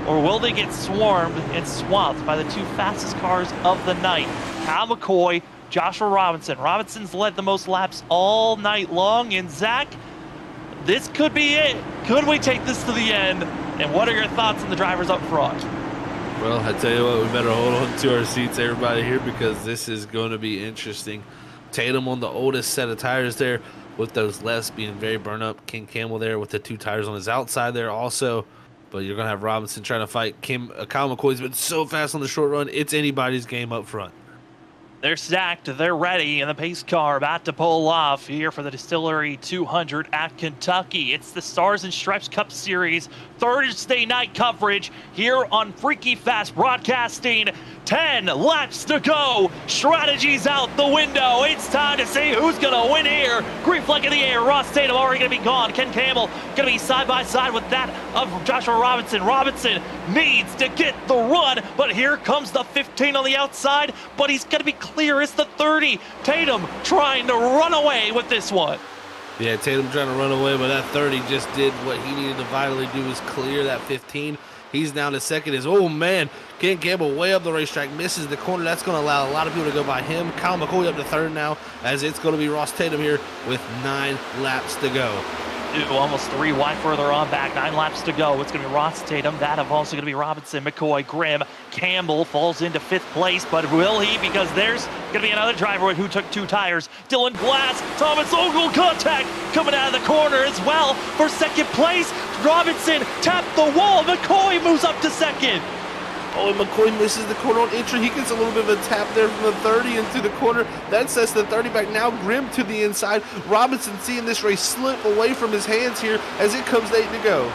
or will they get swarmed and swamped by the 2 fastest cars of the night? Kyle McCoy, Joshua Robinson. Robinson's led the most laps all night long. And Zach, this could be it. Could we take this to the end? And what are your thoughts on the drivers up front? Well, I tell you what, we better hold on to our seats, everybody here, because this is going to be interesting. Tatum on the oldest set of tires there, with those lefts being very burnt up. Ken Campbell there with the 2 tires on his outside there also. But you're going to have Robinson trying to fight Kyle McCoy's been so fast on the short run. It's anybody's game up front. They're stacked, they're ready, and the pace car about to pull off here for the Distillery 200 at Kentucky. It's the Stars and Stripes Cup Series Thursday night coverage here on Freaky Fast Broadcasting. 10 laps to go. Strategies out the window. It's time to see who's going to win here. Green flag in the air. Ross Tatum already going to be gone. Ken Campbell going to be side by side with that of Joshua Robinson. Robinson needs to get the run, but here comes the 15 on the outside, but he's going to be clear as the 30. Tatum trying to run away with this one. Yeah, Tatum trying to run away, but that 30 just did what he needed to vitally do, was clear that 15. He's down to second. Oh, man, Ken Campbell way up the racetrack, misses the corner. That's going to allow a lot of people to go by him. Kyle McCoy up to third now, as it's going to be Ross Tatum here with 9 laps to go. Almost 3 wide further on back, 9 laps to go. It's going to be Ross Tatum. That of also going to be Robinson, McCoy, Grimm. Campbell falls into 5th place, but will he? Because there's going to be another driver who took 2 tires. Dylan Glass, Thomas Ogle contact coming out of the corner as well for 2nd place. Robinson tapped the wall. McCoy moves up to 2nd. Oh, and McCoy misses the corner on entry. He gets a little bit of a tap there from the 30 into the corner. That sets the 30 back. Now Grimm to the inside. Robinson seeing this race slip away from his hands here as it comes 8 to go.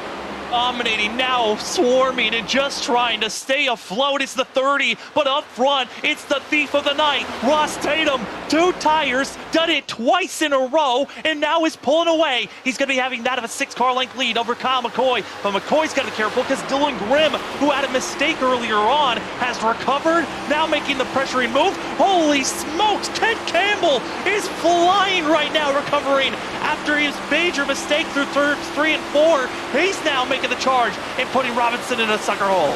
Dominating now, swarming and just trying to stay afloat. It's the 30, but up front, it's the thief of the night, Ross Tatum. 2 tires, done it twice in a row, and now is pulling away. He's going to be having that of a 6-car length lead over Kyle McCoy, but McCoy's got to be careful because Dylan Grimm, who had a mistake earlier on, has recovered, now making the pressuring move. Holy smokes, Ken Campbell is flying right now, recovering after his major mistake through turns 3 and 4. He's now making the charge and putting Robinson in a sucker hole.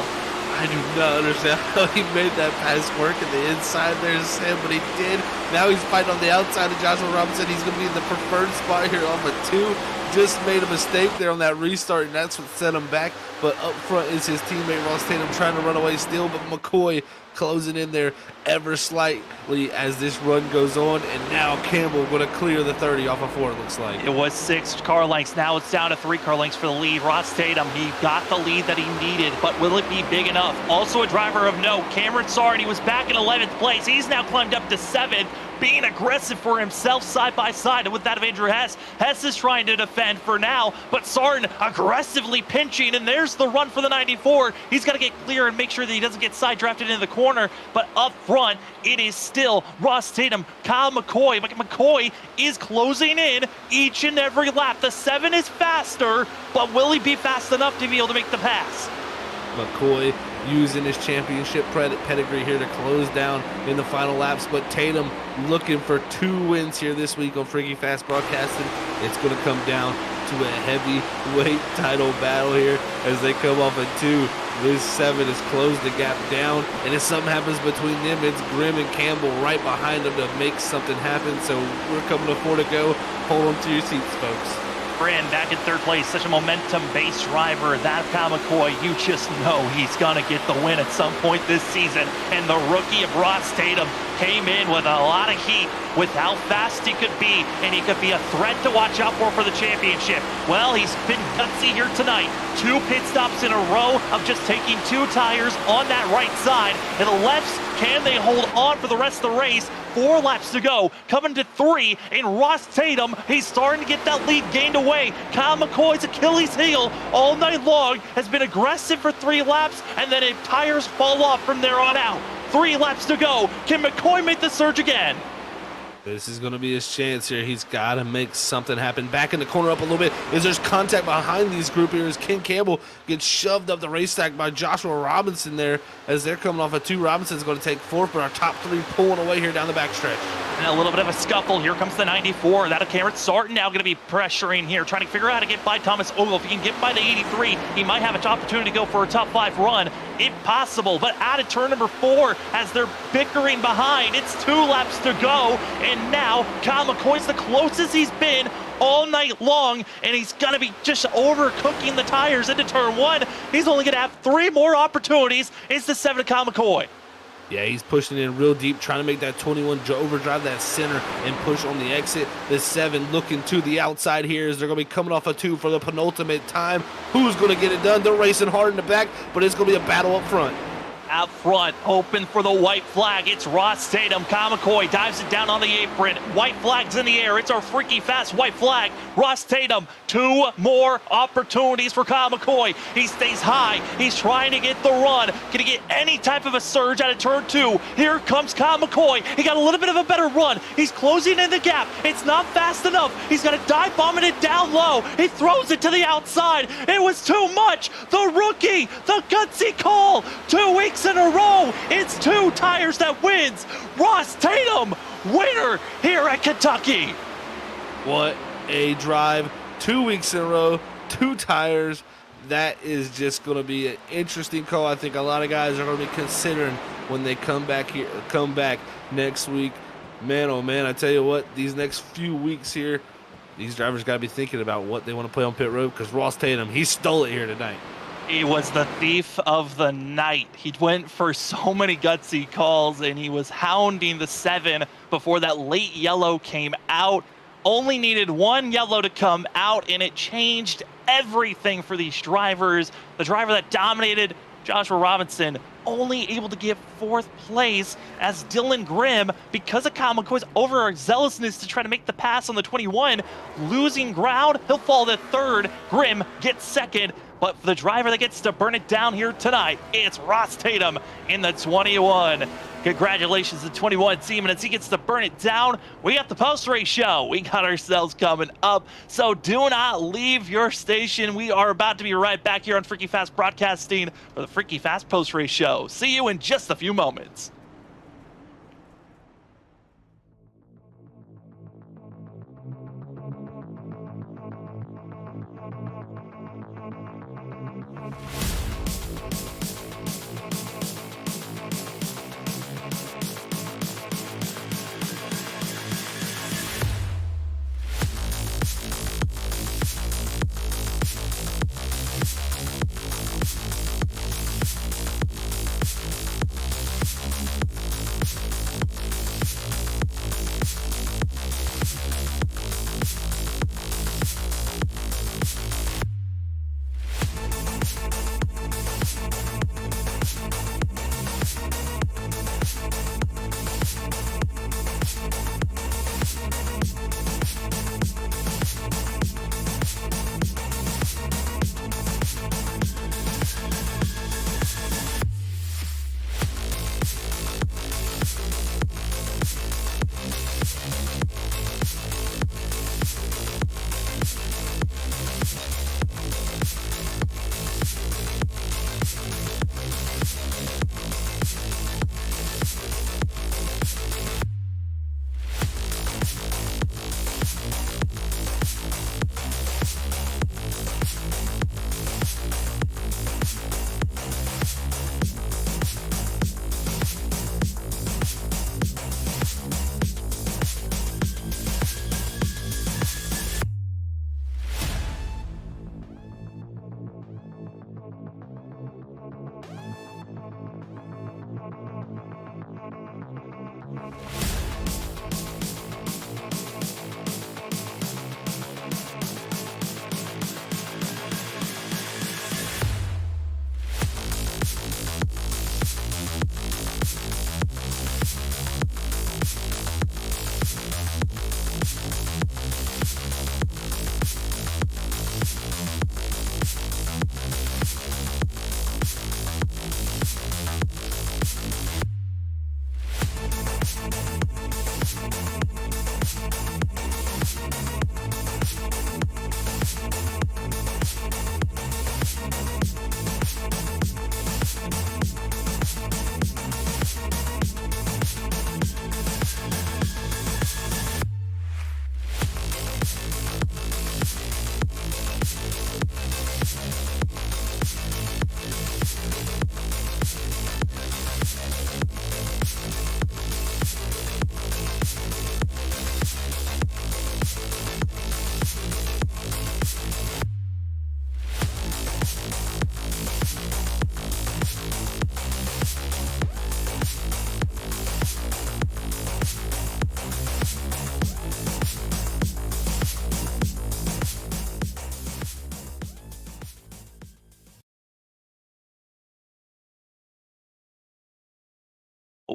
I do not understand how he made that pass work in the inside there, Sam, but he did. Now he's fighting on the outside of Joshua Robinson. He's going to be in the preferred spot here on the 2. Just made a mistake there on that restart, and that's what set him back. But up front is his teammate Ross Tatum trying to run away still, but McCoy closing in there ever slightly as this run goes on. And now Campbell going to clear the 30 off of 4, it looks like. It was 6 car lengths. Now it's down to 3 car lengths for the lead. Ross Tatum, he got the lead that he needed, but will it be big enough? Also a driver of note, Cameron Sarn, he was back in 11th place. He's now climbed up to 7th, being aggressive for himself side by side with that of Andrew Hess. Hess is trying to defend for now, but Sarn aggressively pinching, and there's the run for the 94. He's got to get clear and make sure that he doesn't get side drafted into the corner, but up front, it is still Ross Tatum, Kyle McCoy. McCoy is closing in each and every lap. The 7 is faster, but will he be fast enough to be able to make the pass? McCoy using his championship pedigree here to close down in the final laps, but Tatum looking for 2 wins here this week on Freaky Fast Broadcasting. It's going to come down to a heavyweight title battle here as they come off a 2. This 7 has closed the gap down, and if something happens between them, it's Grimm and Campbell right behind them to make something happen. So we're coming to 4 to go. Hold on to your seats, folks. Brand back in 3rd place, such a momentum-based driver. That Kyle McCoy, you just know he's going to get the win at some point this season. And the rookie of Ross Tatum came in with a lot of heat with how fast he could be, and he could be a threat to watch out for the championship. Well, he's been gutsy here tonight. 2 pit stops in a row of just taking 2 tires on that right side. And the lefts, can they hold on for the rest of the race? 4 laps to go, coming to 3, and Ross Tatum, he's starting to get that lead gained away. Kyle McCoy's Achilles heel all night long has been aggressive for 3 laps, and then if tires fall off from there on out. 3 laps to go. Can McCoy make the surge again? This is going to be his chance here. He's got to make something happen. Back in the corner up a little bit as there's contact behind these group here as Ken Campbell gets shoved up the racetrack by Joshua Robinson there as they're coming off of 2. Robinson's going to take 4th, but our top 3 pulling away here down the backstretch. And a little bit of a scuffle. Here comes the 94. That Cameron Sarton now going to be pressuring here, trying to figure out how to get by Thomas Ogle. If he can get by the 83, he might have an opportunity to go for a top 5 run. Impossible, but out of turn number 4 as they're bickering behind. It's 2 laps to go, and now Kyle McCoy's the closest he's been all night long, and he's going to be just overcooking the tires into turn 1. He's only going to have 3 more opportunities. It's the 7 Kyle McCoy. Yeah, he's pushing in real deep, trying to make that 21 overdrive that center and push on the exit. The 7 looking to the outside here as they're going to be coming off a 2 for the penultimate time. Who's going to get it done? They're racing hard in the back, but it's going to be a battle up front. Out front, open for the white flag. It's Ross Tatum. Kyle McCoy dives it down on the apron. White flag's in the air. It's our freaky fast white flag. Ross Tatum, 2 more opportunities for Kyle McCoy. He stays high. He's trying to get the run. Can he get any type of a surge out of turn 2? Here comes Kyle McCoy. He got a little bit of a better run. He's closing in the gap. It's not fast enough. He's got to dive bombing it down low. He throws it to the outside. It was too much. The rookie, the gutsy call. 2 weeks in a row. It's 2 tires that wins. Ross Tatum, winner here at Kentucky. What a drive. 2 weeks in a row, 2 tires. That is just going to be an interesting call. I think a lot of guys are going to be considering when they come back next week. Man, oh man, I tell you what, these next few weeks here, these drivers got to be thinking about what they want to play on pit road because Ross Tatum, he stole it here tonight. He was the thief of the night. He went for so many gutsy calls, and he was hounding the 7 before that late yellow came out. Only needed 1 yellow to come out, and it changed everything for these drivers. The driver that dominated, Joshua Robinson, only able to get 4th place as Dylan Grimm, because of Kyle McCoy's overzealousness to try to make the pass on the 21, losing ground. He'll fall to 3rd. Grimm gets 2nd. But for the driver that gets to burn it down here tonight, it's Ross Tatum in the 21. Congratulations to the 21 team, and as he gets to burn it down, we got the post-race show. We got ourselves coming up, so do not leave your station. We are about to be right back here on Freaky Fast Broadcasting for the Freaky Fast post-race show. See you in just a few moments.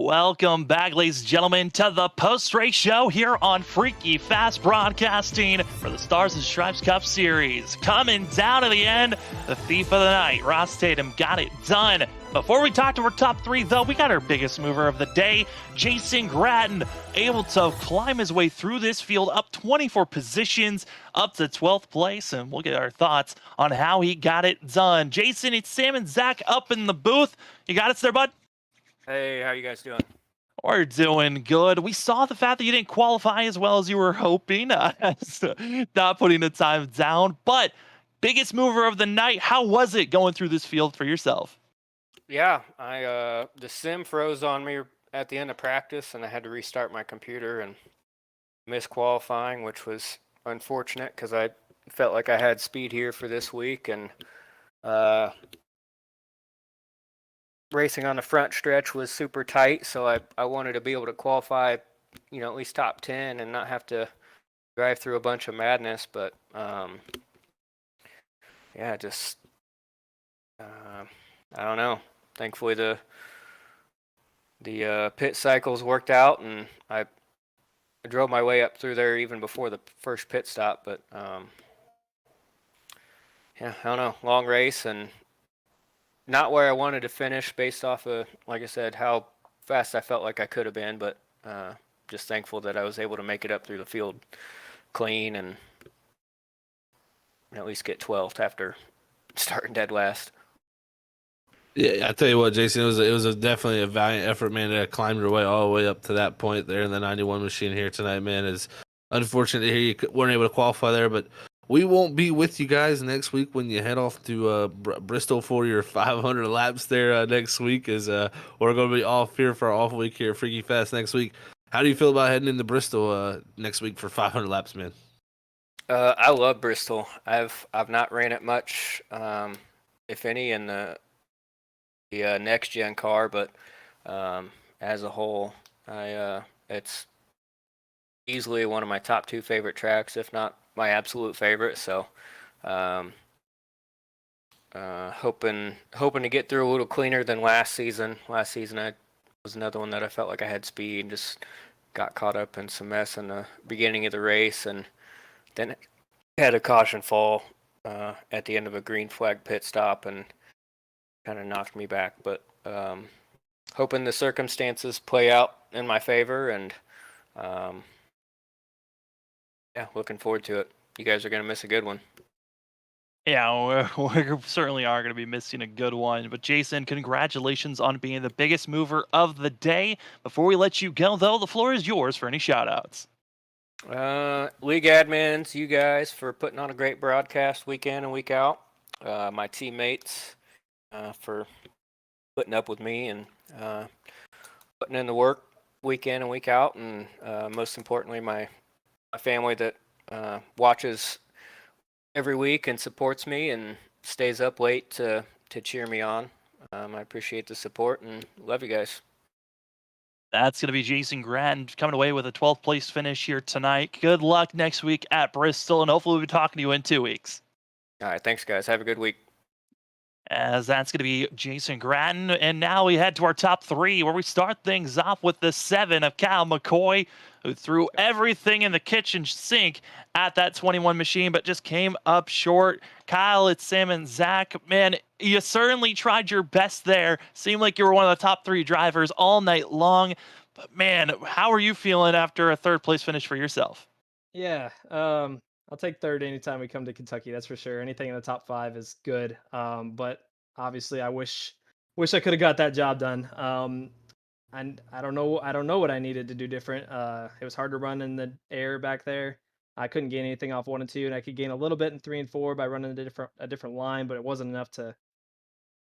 Welcome back, ladies and gentlemen, to the post-race show here on Freaky Fast Broadcasting for the Stars and Stripes Cup Series. Coming down to the end, the thief of the night, Ross Tatum, got it done. Before we talk to our top three, though, we got our biggest mover of the day, Jason Gratton, able to climb his way through this field up 24 positions, up to 12th place, and we'll get our thoughts on how he got it done. Jason, it's Sam and Zach up in the booth. You got us there, bud? Hey, how you guys doing? We're doing good. We saw the fact that you didn't qualify as well as you were hoping, not putting the time down, but biggest mover of the night, how was it going through this field for yourself? Yeah, the sim froze on me at the end of practice, and I had to restart my computer and miss qualifying, which was unfortunate because I felt like I had speed here for this week, and racing on the front stretch was super tight, so I wanted to be able to qualify, at least top 10 and not have to drive through a bunch of madness. But yeah, just I don't know. Thankfully, the pit cycles worked out, and I drove my way up through there even before the first pit stop. But yeah, I don't know. Long race and not where I wanted to finish based off of, like I said, how fast I felt like I could have been, but just thankful that I was able to make it up through the field clean and at least get 12th after starting dead last. Yeah, I tell you what, Jason, it was definitely a valiant effort, man. To climb your way all the way up to that point there in the 91 machine here tonight, man. Is unfortunate to hear you weren't able to qualify there, but we won't be with you guys next week when you head off to Bristol for your 500 laps there next week. As we're going to be off here for our off week here at Freaky Fast next week. How do you feel about heading into Bristol next week for 500 laps, man? I love Bristol. I've not ran it much, if any, in the next gen car, but as a whole, it's easily one of my top 2 favorite tracks, if not my absolute favorite. So hoping to get through a little cleaner than last season. Last season I was another one that I felt like I had speed and just got caught up in some mess in the beginning of the race, and then had a caution fall at the end of a green flag pit stop and kind of knocked me back. But hoping the circumstances play out in my favor, and yeah, looking forward to it. You guys are going to miss a good one. Yeah, we certainly are going to be missing a good one. But Jason, congratulations on being the biggest mover of the day. Before we let you go, though, the floor is yours for any shout-outs. League admins, you guys, for putting on a great broadcast week in and week out. My teammates for putting up with me and putting in the work week in and week out. And most importantly, my family that watches every week and supports me and stays up late to cheer me on. I appreciate the support and love you guys. That's going to be Jason Gratton coming away with a 12th place finish here tonight. Good luck next week at Bristol, and hopefully we'll be talking to you in 2 weeks. All right, thanks, guys. Have a good week. As that's going to be Jason Gratton. And now we head to our top 3, where we start things off with the 7 of Kyle McCoy, who threw everything in the kitchen sink at that 21 machine, but just came up short. Kyle, it's Sam and Zach. Man, you certainly tried your best there. Seemed like you were one of the top 3 drivers all night long. But man, how are you feeling after a 3rd place finish for yourself? Yeah, I'll take 3rd anytime we come to Kentucky. That's for sure. Anything in the top 5 is good. But obviously, I wish I could have got that job done. And I don't know what I needed to do different. It was hard to run in the air back there. I couldn't gain anything off 1 and 2, and I could gain a little bit in 3 and 4 by running a different line, but it wasn't enough to.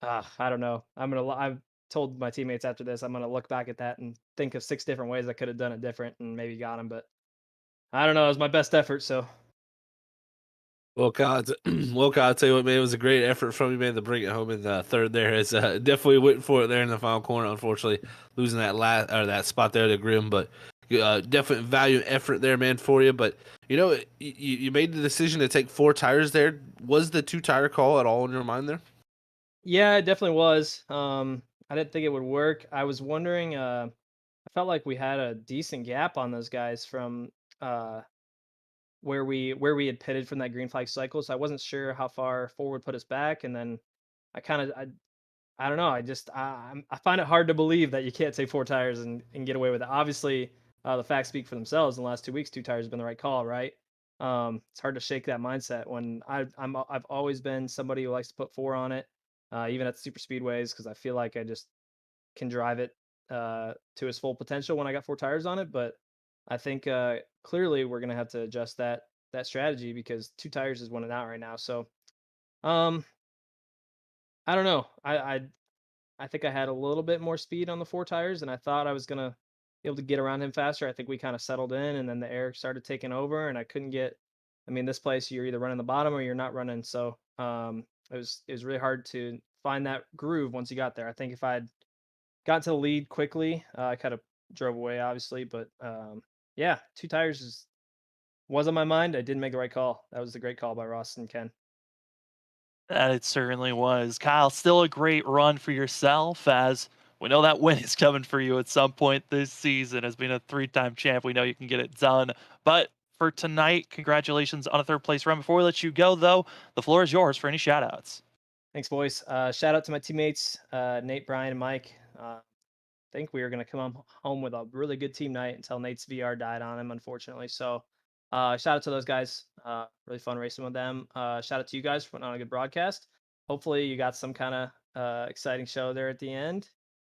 I don't know. I've told my teammates after this I'm gonna look back at that and think of 6 different ways I could have done it different and maybe got them, but I don't know. It was my best effort, so. Well, Kyle, I'll tell you what, man, it was a great effort from you, man, to bring it home in the 3rd there. It's definitely waiting for it there in the final corner, unfortunately, losing that spot there to Grimm, but definite value and effort there, man, for you. But, you made the decision to take 4 tires there. Was the 2-tire call at all in your mind there? Yeah, it definitely was. I didn't think it would work. I was wondering. I felt like we had a decent gap on those guys from uh, where we had pitted from that green flag cycle. So I wasn't sure how far forward put us back, and then I don't know. I find it hard to believe that you can't take four tires and get away with it. Obviously, the facts speak for themselves. In the last 2 weeks, two tires have been the right call, right? It's hard to shake that mindset when I've always been somebody who likes to put four on it, even at the super speedways, because I feel like I just can drive it to its full potential when I got four tires on it. But I think clearly we're gonna have to adjust that strategy because two tires is one and out right now. So um, I don't know. I think I had a little bit more speed on the four tires, and I thought I was gonna be able to get around him faster. I think we kind of settled in, and then the air started taking over, and I couldn't get. I mean, this place you're either running the bottom or you're not running. So it was really hard to find that groove once you got there. I think if I'd got to the lead quickly, I kind of drove away, obviously, but yeah, two tires was on my mind. I did make the right call. That was a great call by Ross and Ken. That it certainly was. Kyle, still a great run for yourself, as we know that win is coming for you at some point this season. As being a three-time champ, we know you can get it done. But for tonight, congratulations on a third place run. Before we let you go, though, the floor is yours for any shout-outs. Thanks, boys. Shout out to my teammates, Nate, Brian, and Mike. Think we were going to come home with a really good team night until Nate's VR died on him, unfortunately. So, shout out to those guys. Really fun racing with them. Shout out to you guys for putting on a good broadcast. Hopefully, you got some kind of exciting show there at the end.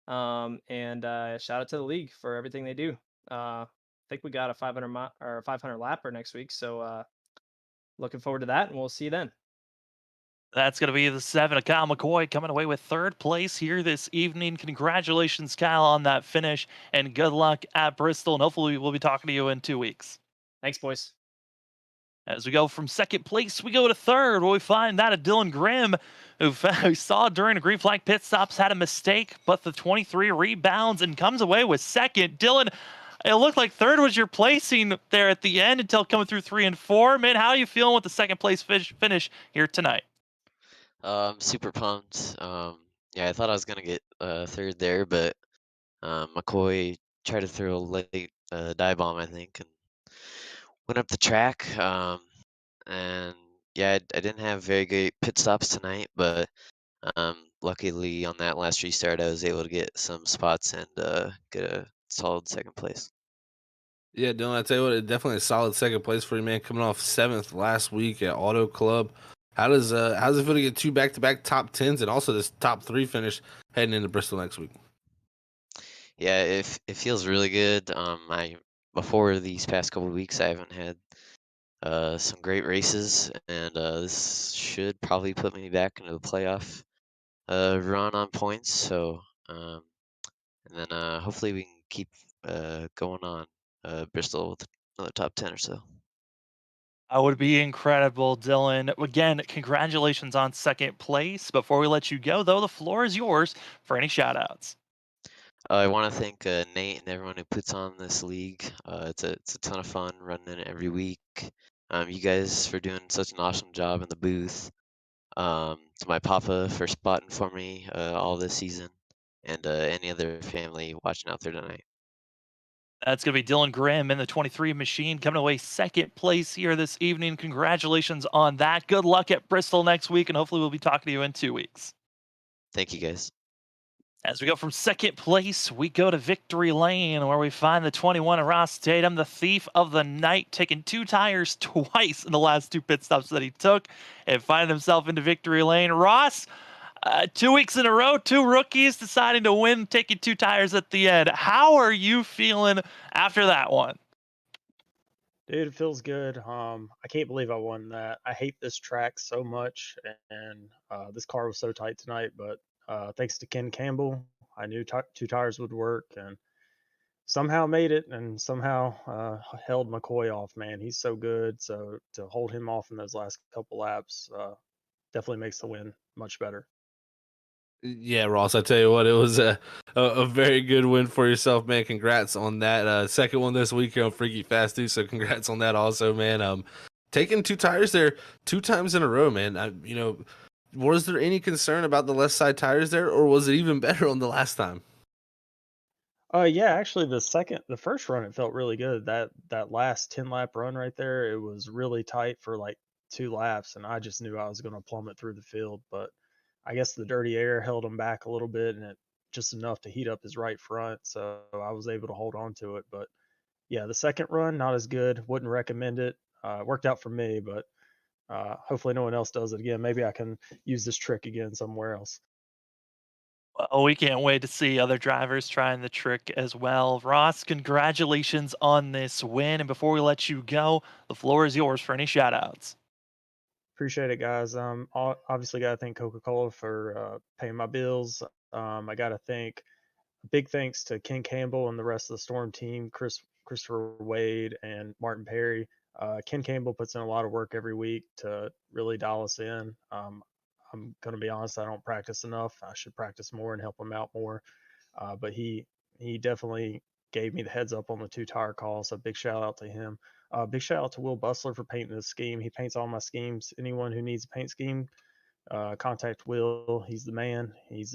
And shout out to the league for everything they do. I think we got a 500 lapper next week. So, looking forward to that, and we'll see you then. That's going to be the 7 of Kyle McCoy coming away with third place here this evening. Congratulations, Kyle, on that finish, and good luck at Bristol. And hopefully, we'll be talking to you in 2 weeks. Thanks, boys. As we go from second place, we go to third, where we find that of Dylan Grimm, who we saw during the green flag pit stops had a mistake, but the 23 rebounds and comes away with second. Dylan, it looked like third was your placing there at the end until coming through 3 and 4. Man, how are you feeling with the second place finish here tonight? I'm super pumped. Yeah, I thought I was gonna get third there, but McCoy tried to throw a late dive bomb, I think, and went up the track. And yeah, I didn't have very great pit stops tonight, but luckily on that last restart, I was able to get some spots and get a solid second place. Yeah, Dylan, I tell you what, definitely a solid second place for you, man. Coming off 7th last week at Auto Club. How's it feel to get 2 back-to-back top 10s and also this top 3 finish heading into Bristol next week? Yeah, it feels really good. I before these past couple of weeks, I haven't had some great races, and this should probably put me back into the playoff run on points. So, and then hopefully we can keep going on Bristol with another top 10 or so. That would be incredible, Dylan. Again, congratulations on second place. Before we let you go, though, the floor is yours for any shout-outs. I want to thank Nate and everyone who puts on this league. It's a ton of fun running it every week. You guys for doing such an awesome job in the booth. To my papa for spotting for me all this season, and any other family watching out there tonight. That's going to be Dylan Grimm in the 23 machine coming away second place here this evening. Congratulations on that. Good luck at Bristol next week, and hopefully we'll be talking to you in 2 weeks. Thank you, guys. As we go from second place, we go to Victory Lane, where we find the 21 of Ross Tatum, the thief of the night, taking 2 tires twice in the last 2 pit stops that he took, and finding himself into Victory Lane. Ross, 2 weeks in a row, 2 rookies deciding to win, taking 2 tires at the end. How are you feeling after that one? Dude, it feels good. I can't believe I won that. I hate this track so much, and this car was so tight tonight. But thanks to Ken Campbell, I knew 2 tires would work, and somehow made it, and somehow held McCoy off. Man, he's so good. So to hold him off in those last couple laps definitely makes the win much better. Yeah, Ross, I tell you what, it was a very good win for yourself, man. Congrats on that second one this week here on Freaky Fast Dude. So congrats on that also, man. Taking 2 tires there 2 times in a row, man. was there any concern about the left side tires there, or was it even better on the last time? Yeah, actually the first run it felt really good. That last 10 lap run right there, it was really tight for like 2 laps, and I just knew I was going to plummet through the field. But I guess the dirty air held him back a little bit, and it just enough to heat up his right front, so I was able to hold on to it. But yeah, the second run not as good. Wouldn't recommend it. It worked out for me, but hopefully no one else does it again. Maybe I can use this trick again somewhere else. Well, we can't wait to see other drivers trying the trick as well. Ross, congratulations on this win. And before we let you go, the floor is yours for any shout outs. Appreciate it, guys. Obviously got to thank Coca-Cola for paying my bills. I got to thank big thanks to Ken Campbell and the rest of the Storm team, Christopher Wade and Martin Perry. Ken Campbell puts in a lot of work every week to really dial us in. I'm going to be honest, I don't practice enough. I should practice more and help him out more. But he definitely gave me the heads up on the 2 tire call. So big shout out to him. Big shout out to Will Bustler for painting the scheme. He paints all my schemes. Anyone who needs a paint scheme, contact Will. He's the man. He's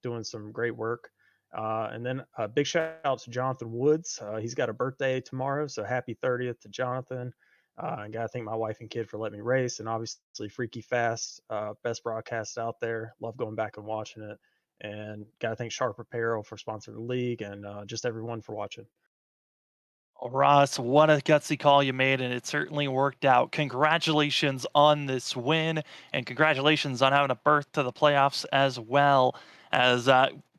doing some great work. And then a big shout out to Jonathan Woods. He's got a birthday tomorrow, so happy 30th to Jonathan. I got to thank my wife and kid for letting me race, and obviously Freaky Fast, best broadcast out there. Love going back and watching it. And got to thank Sharp Apparel for sponsoring the league, and just everyone for watching. Well, Ross, what a gutsy call you made, and it certainly worked out. Congratulations on this win, and congratulations on having a berth to the playoffs as well. As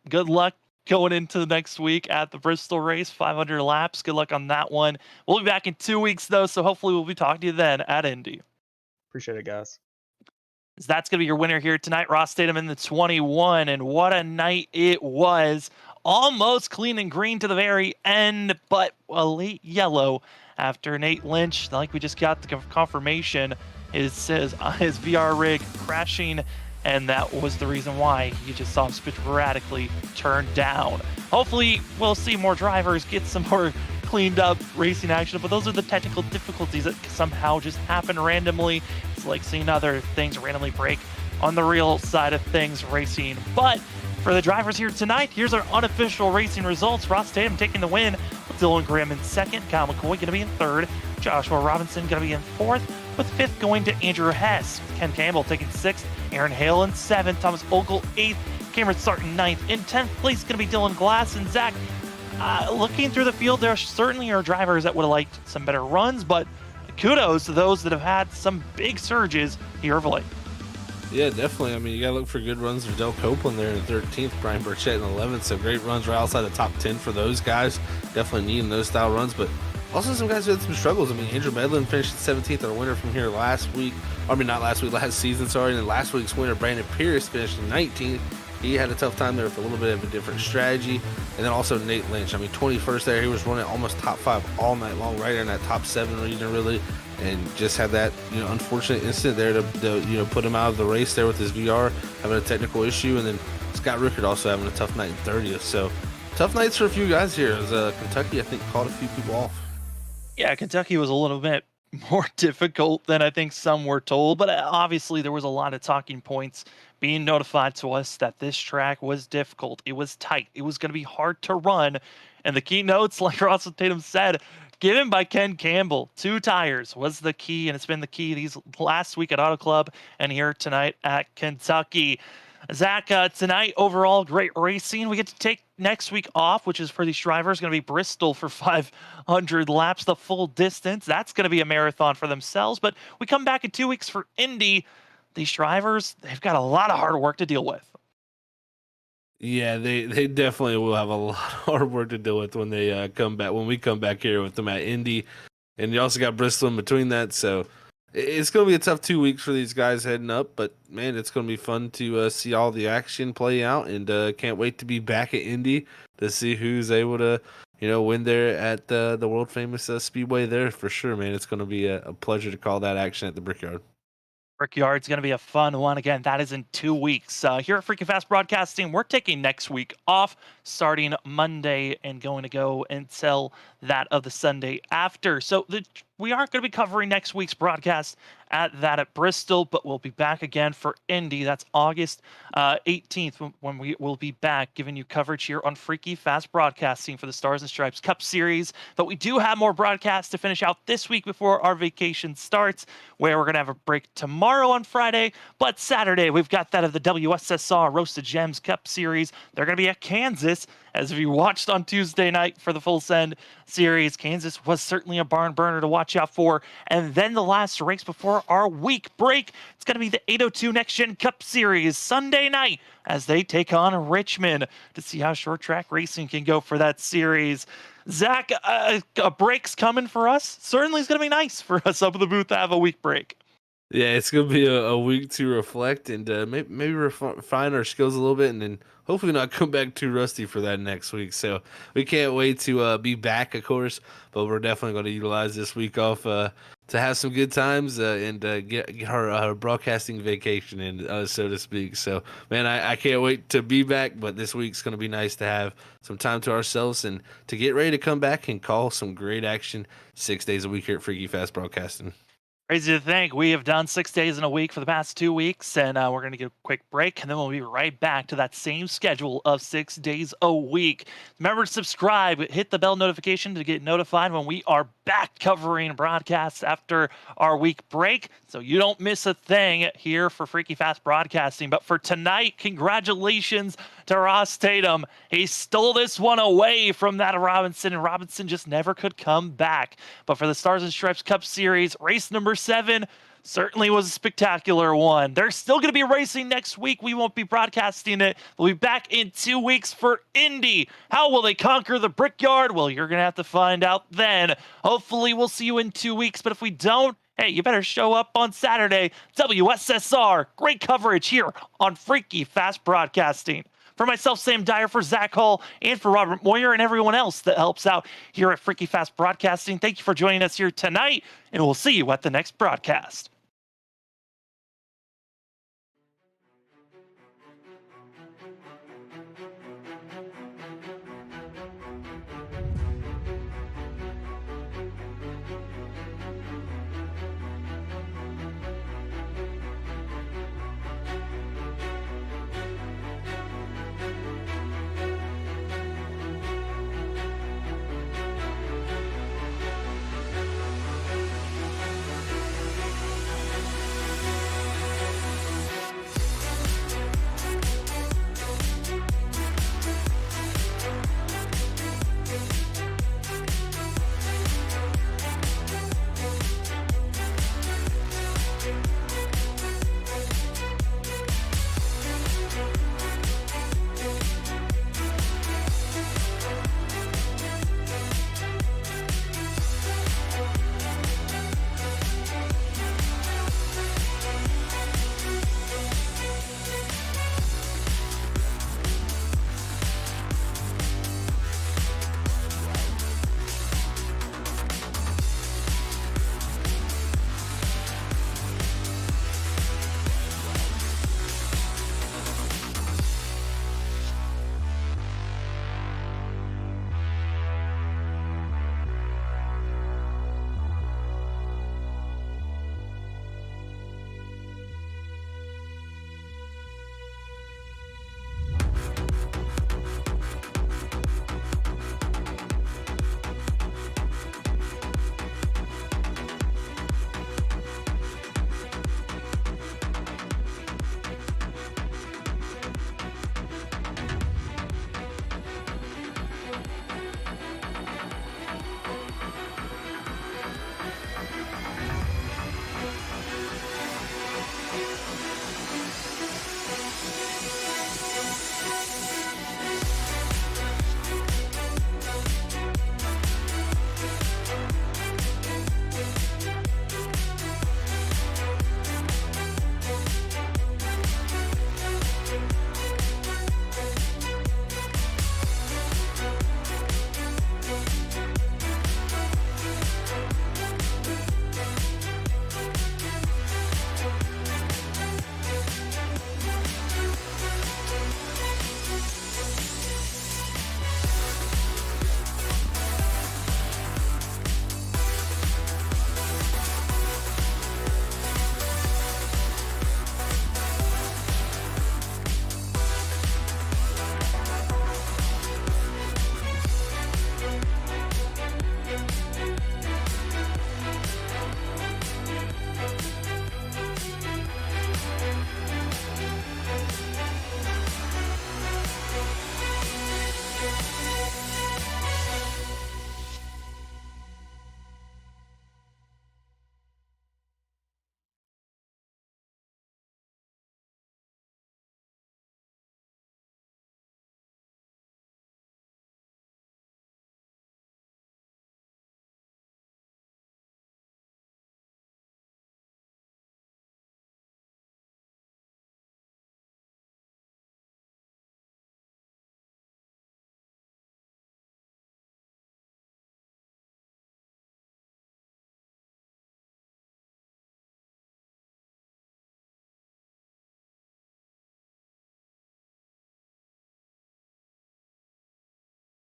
good luck going into next week at the Bristol race, 500 laps. Good luck on that one. We'll be back in 2 weeks, though, so hopefully we'll be talking to you then at Indy. Appreciate it, guys. That's going to be your winner here tonight, Ross Statham in the 21, and what a night it was. Almost clean and green to the very end, but a late yellow after Nate Lynch, like we just got the confirmation, his VR rig crashing, and that was the reason why you just saw him sporadically turn down. Hopefully, we'll see more drivers get some more cleaned up racing action, but those are the technical difficulties that somehow just happen randomly. It's like seeing other things randomly break on the real side of things racing. But for the drivers here tonight, here's our unofficial racing results. Ross Tatum taking the win, with Dylan Graham in second, Kyle McCoy going to be in third, Joshua Robinson going to be in fourth, with fifth going to Andrew Hess, Ken Campbell taking sixth, Aaron Hale in seventh, Thomas Ogle eighth, Cameron Sarton ninth. In 10th place going to be Dylan Glass, and Zach, looking through the field, there certainly are drivers that would have liked some better runs, but kudos to those that have had some big surges here of late. Yeah, definitely. I mean, you got to look for good runs for Del Copeland there in 13th, Brian Burchett in 11th. So great runs right outside the top 10 for those guys. Definitely needing those style runs, but also some guys who had some struggles. I mean, Andrew Medlin finished 17th, our winner from here last season, sorry. And then last week's winner, Brandon Pierce, finished 19th. He had a tough time there with a little bit of a different strategy. And then also Nate Lynch. I mean, 21st there. He was running almost top 5 all night long, right in that top 7 region, really. And just had that, unfortunate incident there to put him out of the race there with his VR, having a technical issue. And then Scott Rickard also having a tough night in 30th. So tough nights for a few guys here. As Kentucky, I think, caught a few people off. Yeah, Kentucky was a little bit more difficult than I think some were told, but obviously there was a lot of talking points being notified to us that this track was difficult. It was tight. It was going to be hard to run. And the keynotes, like Russell Tatum said, given by Ken Campbell, 2 tires was the key, and it's been the key these last week at Auto Club and here tonight at Kentucky. Zach, tonight, overall, great racing. We get to take next week off, which is for these drivers going to be Bristol for 500 laps, the full distance. That's going to be a marathon for themselves. But we come back in 2 weeks for Indy. These drivers, they've got a lot of hard work to deal with. Yeah, they definitely will have a lot of hard work to deal with when they come back. When we come back here with them at Indy, and you also got Bristol in between that, so it's going to be a tough 2 weeks for these guys heading up. But man, it's going to be fun to see all the action play out, and can't wait to be back at Indy to see who's able to win there at the world famous Speedway there for sure. Man, it's going to be a pleasure to call that action at the Brickyard. Brickyard's going to be a fun one. Again, that is in 2 weeks. Here at Freaking Fast Broadcasting, we're taking next week off, starting Monday and going to go until that of the Sunday after. So the we aren't going to be covering next week's broadcast at Bristol, but we'll be back again for Indy. That's August 18th when we will be back giving you coverage here on Freaky Fast Broadcasting for the Stars and Stripes Cup Series. But we do have more broadcasts to finish out this week before our vacation starts, where we're going to have a break tomorrow on Friday. But Saturday, we've got that of the WSSR Roasted Gems Cup Series. They're going to be at Kansas. As if you watched on Tuesday night for the Full Send series, Kansas was certainly a barn burner to watch out for. And then the last race before our week break, it's going to be the 802 Next Gen Cup Series Sunday night as they take on Richmond to see how short track racing can go for that series. Zach, a break's coming for us. Certainly it's going to be nice for us up in the booth to have a week break. Yeah, it's going to be a week to reflect and maybe refine our skills a little bit, and then hopefully not come back too rusty for that next week. So we can't wait to be back, of course, but we're definitely going to utilize this week off to have some good times and get our broadcasting vacation in, so to speak. So, man, I can't wait to be back, but this week's going to be nice to have some time to ourselves and to get ready to come back and call some great action 6 days a week here at Freaky Fast Broadcasting. Crazy to think we have done 6 days in a week for the past 2 weeks, and we're going to get a quick break, and then we'll be right back to that same schedule of 6 days a week. Remember to subscribe, hit the bell notification to get notified when we are back covering broadcasts after our week break, so you don't miss a thing here for Freaky Fast Broadcasting. But for tonight, congratulations to Ross Tatum. He stole this one away from that Robinson, and Robinson just never could come back. But for the Stars and Stripes Cup Series, race number 7 certainly was a spectacular one. They're still going to be racing next week. We won't be broadcasting it. We'll be back in 2 weeks for Indy. How will they conquer the Brickyard? Well, you're going to have to find out then. Hopefully, we'll see you in 2 weeks. But if we don't, hey, you better show up on Saturday. WSSR. Great coverage here on Freaky Fast Broadcasting. For myself, Sam Dyer, for Zach Hall, and for Robert Moyer and everyone else that helps out here at Freaky Fast Broadcasting, thank you for joining us here tonight, and we'll see you at the next broadcast.